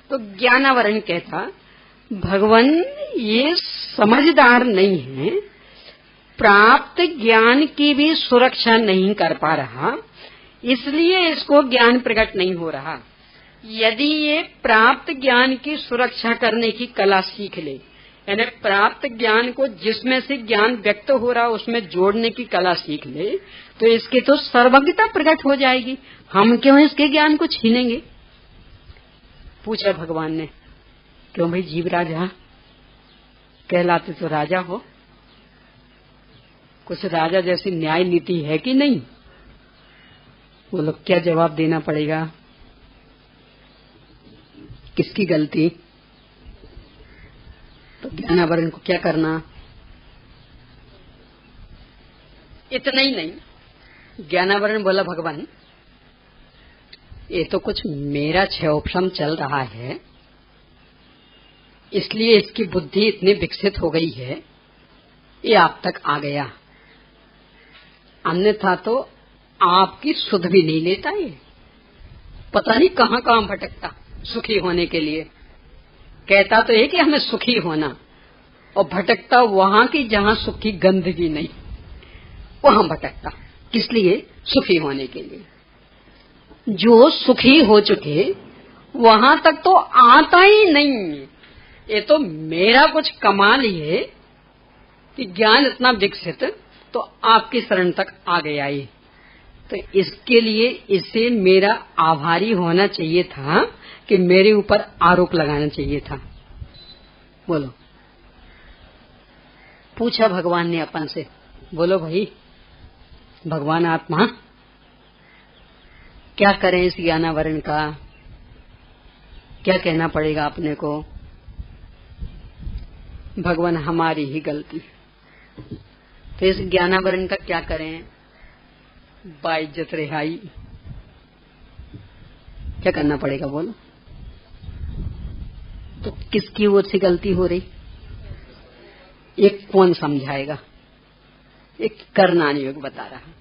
तो ज्ञानावरण कहता भगवान ये समझदार नहीं है, प्राप्त ज्ञान की भी सुरक्षा नहीं कर पा रहा, इसलिए इसको ज्ञान प्रकट नहीं हो रहा। यदि ये प्राप्त ज्ञान की सुरक्षा करने की कला सीख ले, यानी प्राप्त ज्ञान को जिसमें से ज्ञान व्यक्त हो रहा उसमें जोड़ने की कला सीख ले, तो इसकी तो सर्वज्ञता प्रकट हो जाएगी। हम क्यों इसके ज्ञान को छीनेंगे? पूछा भगवान ने, क्यों भाई जीवराज? कहलाते तो राजा हो। कुछ राजा जैसी न्याय नीति है कि नहीं? वो लोग क्या जवाब देना पड़ेगा? किसकी गलती? तो ज्ञानावरण को क्या करना? इतना ही नहीं, ज्ञानावरण बोला भगवान ये तो कुछ मेरा क्षयोपशम चल रहा है, इसलिए इसकी बुद्धि इतनी विकसित हो गई है, ये आप तक आ गया, अन्यथा तो आपकी सुध भी नहीं लेता। ये पता नहीं कहाँ कहाँ भटकता सुखी होने के लिए। कहता तो है कि हमें सुखी होना, और भटकता वहां की जहाँ सुख की गंदगी नहीं, वहां भटकता। किस लिए? सुखी होने के लिए। जो सुखी हो चुके वहां तक तो आता ही नहीं। ये तो मेरा कुछ कमाल ही है कि ज्ञान इतना विकसित तो आपकी शरण तक आ गया। ये तो इसके लिए इसे मेरा आभारी होना चाहिए था कि मेरे ऊपर आरोप लगाना चाहिए था। बोलो, पूछा भगवान ने अपन से, बोलो भाई भगवान आत्मा क्या करें इस ज्ञानावरण का? क्या कहना पड़ेगा अपने को? भगवान हमारी ही गलती, तो इस ज्ञानावरण का क्या करें? बाइज्जत रिहाई क्या करना पड़ेगा? बोलो, तो किसकी ओर से गलती हो रही? एक कौन समझाएगा? एक कर्णान योग बता रहा,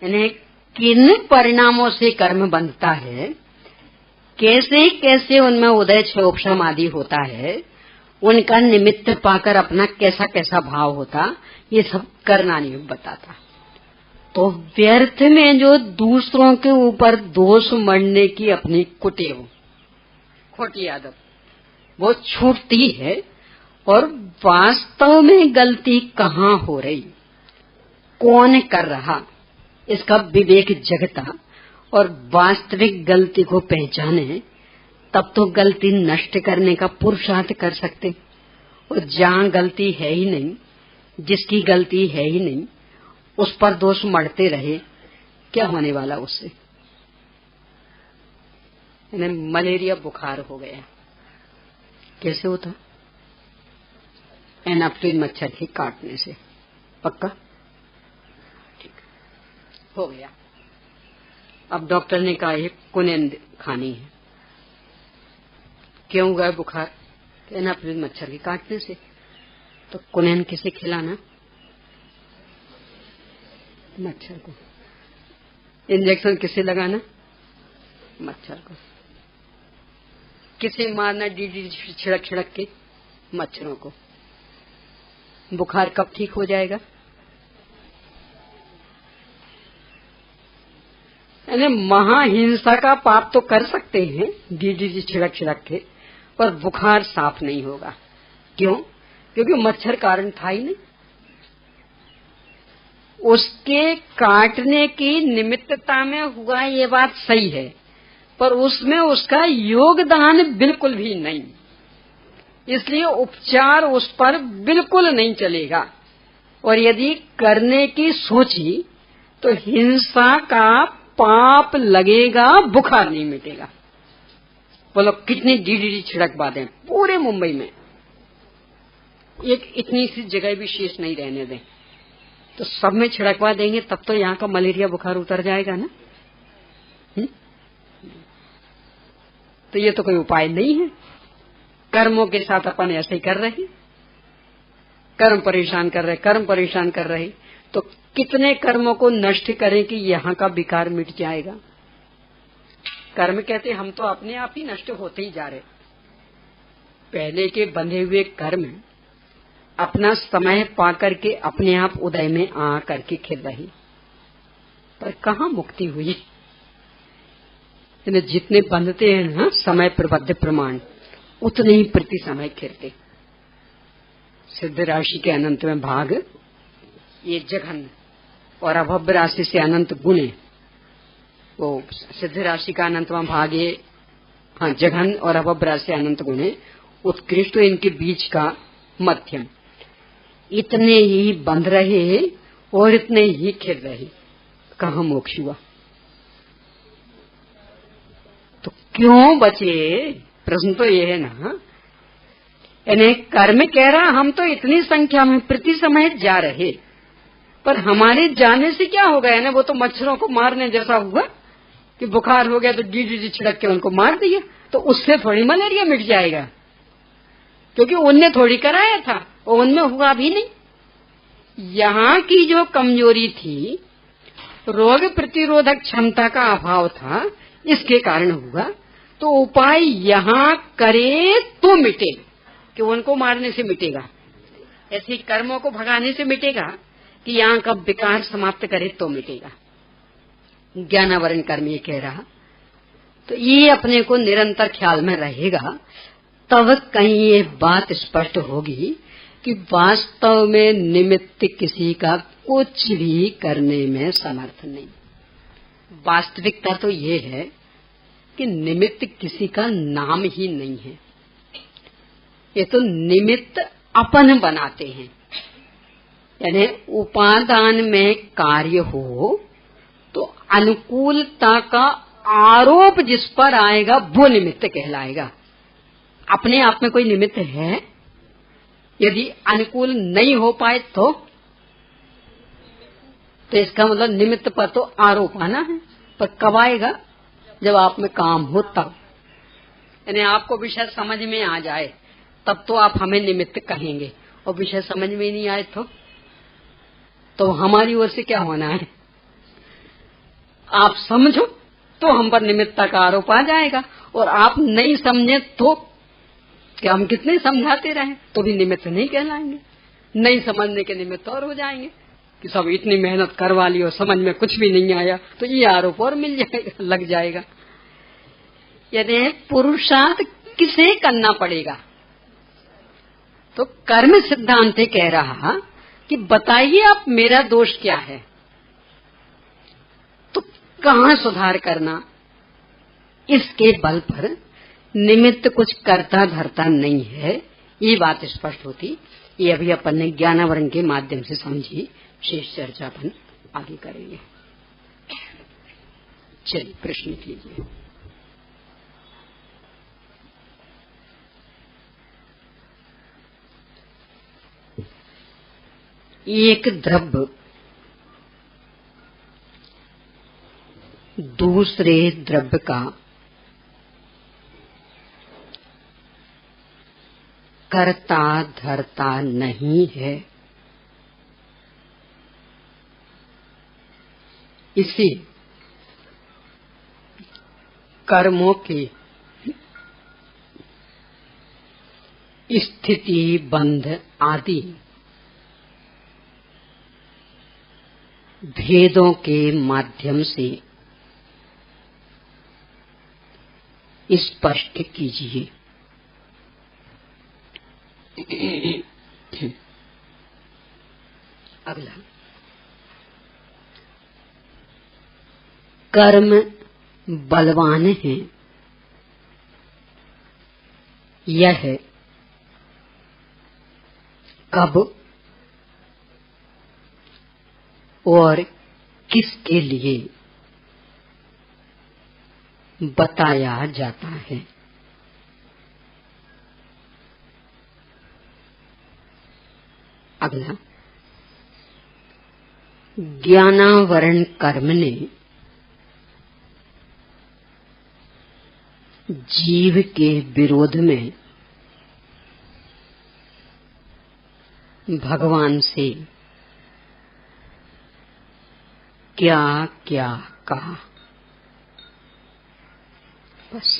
यानी किन परिणामों से कर्म बनता है, कैसे कैसे उनमें उदय क्षयोपशम आदि होता है, उनका निमित्त पाकर अपना कैसा कैसा भाव होता, ये सब कर्णान योग बताता। तो व्यर्थ में जो दूसरों के ऊपर दोष मढ़ने की अपनी कुटेव, खोटी आदत, वो छूटती है और वास्तव में गलती कहाँ हो रही, कौन कर रहा, इसका विवेक जगता और वास्तविक गलती को पहचाने, तब तो गलती नष्ट करने का पुरुषार्थ कर सकते। और जहाँ गलती है ही नहीं, जिसकी गलती है ही नहीं, उस पर दोष मढ़ते रहे, क्या होने वाला उससे? मलेरिया बुखार हो गया, कैसे होता? एनाफ्लिन मच्छर के काटने से। पक्का? ठीक, हो गया। अब डॉक्टर ने कहा है कुनेन खानी है। क्यों हुआ बुखार? एनाफ्लिन मच्छर के काटने से। तो कुनेन किसे खिलाना? मच्छर को। इंजेक्शन किसे लगाना? मच्छर को। किसे मारना डीडी छिड़क छिड़क के? मच्छरों को। बुखार कब ठीक हो जाएगा? यानी महाहिंसा का पाप तो कर सकते हैं डीडी छिड़क छिड़क के, पर बुखार साफ नहीं होगा। क्यों? क्योंकि मच्छर कारण था ही नहीं। उसके काटने की निमित्तता में हुआ ये बात सही है, पर उसमें उसका योगदान बिल्कुल भी नहीं, इसलिए उपचार उस पर बिल्कुल नहीं चलेगा। और यदि करने की सोची तो हिंसा का पाप लगेगा, बुखार नहीं मिटेगा। बोलो कितनी डीडीटी छिड़क बातें पूरे मुंबई में, एक इतनी सी जगह भी शेष नहीं रहने दें, तो सब में छिड़कवा देंगे, तब तो यहाँ का मलेरिया बुखार उतर जाएगा ना। तो ये तो कोई उपाय नहीं है। कर्मों के साथ अपन ऐसे ही कर रहे, कर्म परेशान कर रहे, कर्म परेशान कर रहे, तो कितने कर्मों को नष्ट करें कि यहाँ का विकार मिट जाएगा। कर्म कहते हम तो अपने आप ही नष्ट होते ही जा रहे। पहले के बंधे हुए कर्म अपना समय पाकर के अपने आप उदय में आ करके खिल रही, पर कहाँ मुक्ति हुई? जितने बंधते हैं ना समय प्रबद्ध प्रमाण, उतने ही प्रति समय खिलते। सिद्ध राशि के अनंत में भाग, ये जघन और अभव्य राशि से अनंत गुणे, वो सिद्ध राशि का अनंत में भाग ये, हाँ, जघन और अभव्य राशि से अनंत गुणे उत्कृष्ट, इनके बीच का मध्यम, इतने ही बंध रहे और इतने ही खिल रहे, कहाँ मोक्ष हुआ? तो क्यों बचे? प्रश्न तो ये है ना। यानी कर्म कह रहा हम तो इतनी संख्या में प्रति समय जा रहे, पर हमारे जाने से क्या होगा? यानी वो तो मच्छरों को मारने जैसा हुआ कि बुखार हो गया तो डीडीटी छिड़क के उनको मार दिया, तो उससे थोड़ी मलेरिया मिट जाएगा, क्योंकि उनने थोड़ी कराया था और उनमें हुआ भी नहीं। यहाँ की जो कमजोरी थी, रोग प्रतिरोधक क्षमता का अभाव था, इसके कारण हुआ। तो उपाय यहाँ करे तो मिटे, कि उनको मारने से मिटेगा, ऐसे कर्मों को भगाने से मिटेगा, कि यहाँ का विकार समाप्त करे तो मिटेगा। ज्ञानावरण कर्म ये कह रहा। तो ये अपने को निरंतर ख्याल में रहेगा, तब कहीं ये बात स्पष्ट होगी कि वास्तव में निमित्त किसी का कुछ भी करने में समर्थ नहीं। वास्तविकता तो ये है कि निमित्त किसी का नाम ही नहीं है। ये तो निमित्त अपन बनाते हैं। यानी उपादान में कार्य हो तो अनुकूलता का आरोप जिस पर आएगा वो निमित्त कहलाएगा। अपने आप में कोई निमित्त है? यदि अनुकूल नहीं हो पाए तो इसका मतलब निमित्त पर तो आरोप आना है। पर कब आएगा? जब आप में काम हो तब। यानी आपको विषय समझ में आ जाए तब तो आप हमें निमित्त कहेंगे, और विषय समझ में नहीं आए तो हमारी ओर से क्या होना है? आप समझो तो हम पर निमित्त का आरोप आ जाएगा, और आप नहीं समझे तो क्या हम कितने समझाते रहे तो भी निमित्त नहीं कहलाएंगे। नहीं समझने के निमित्त और हो जाएंगे कि सब इतनी मेहनत करवा ली और समझ में कुछ भी नहीं आया, तो ये आरोप और मिल जाएगा, लग जाएगा। यदि पुरुषार्थ किसे करना पड़ेगा? तो कर्म सिद्धांत कह रहा कि बताइए आप मेरा दोष क्या है, तो कहाँ सुधार करना? इसके बल पर निमित्त कुछ करता धरता नहीं है, ये बात स्पष्ट होती। ये अभी अपन ने ज्ञानावरण के माध्यम से समझी, शेष चर्चा अपन आगे करेंगे। चलिए प्रश्न कीजिए। एक द्रव्य दूसरे द्रव्य का कर्ता धर्ता नहीं है, इसे कर्मों के स्थिति बंध आदि भेदों के माध्यम से स्पष्ट कीजिए। अगला, कर्म बलवान है, यह कब और किसके लिए बताया जाता है? अगला, ज्ञानावरण कर्म ने जीव के विरोध में भगवान से क्या क्या कहा? बस।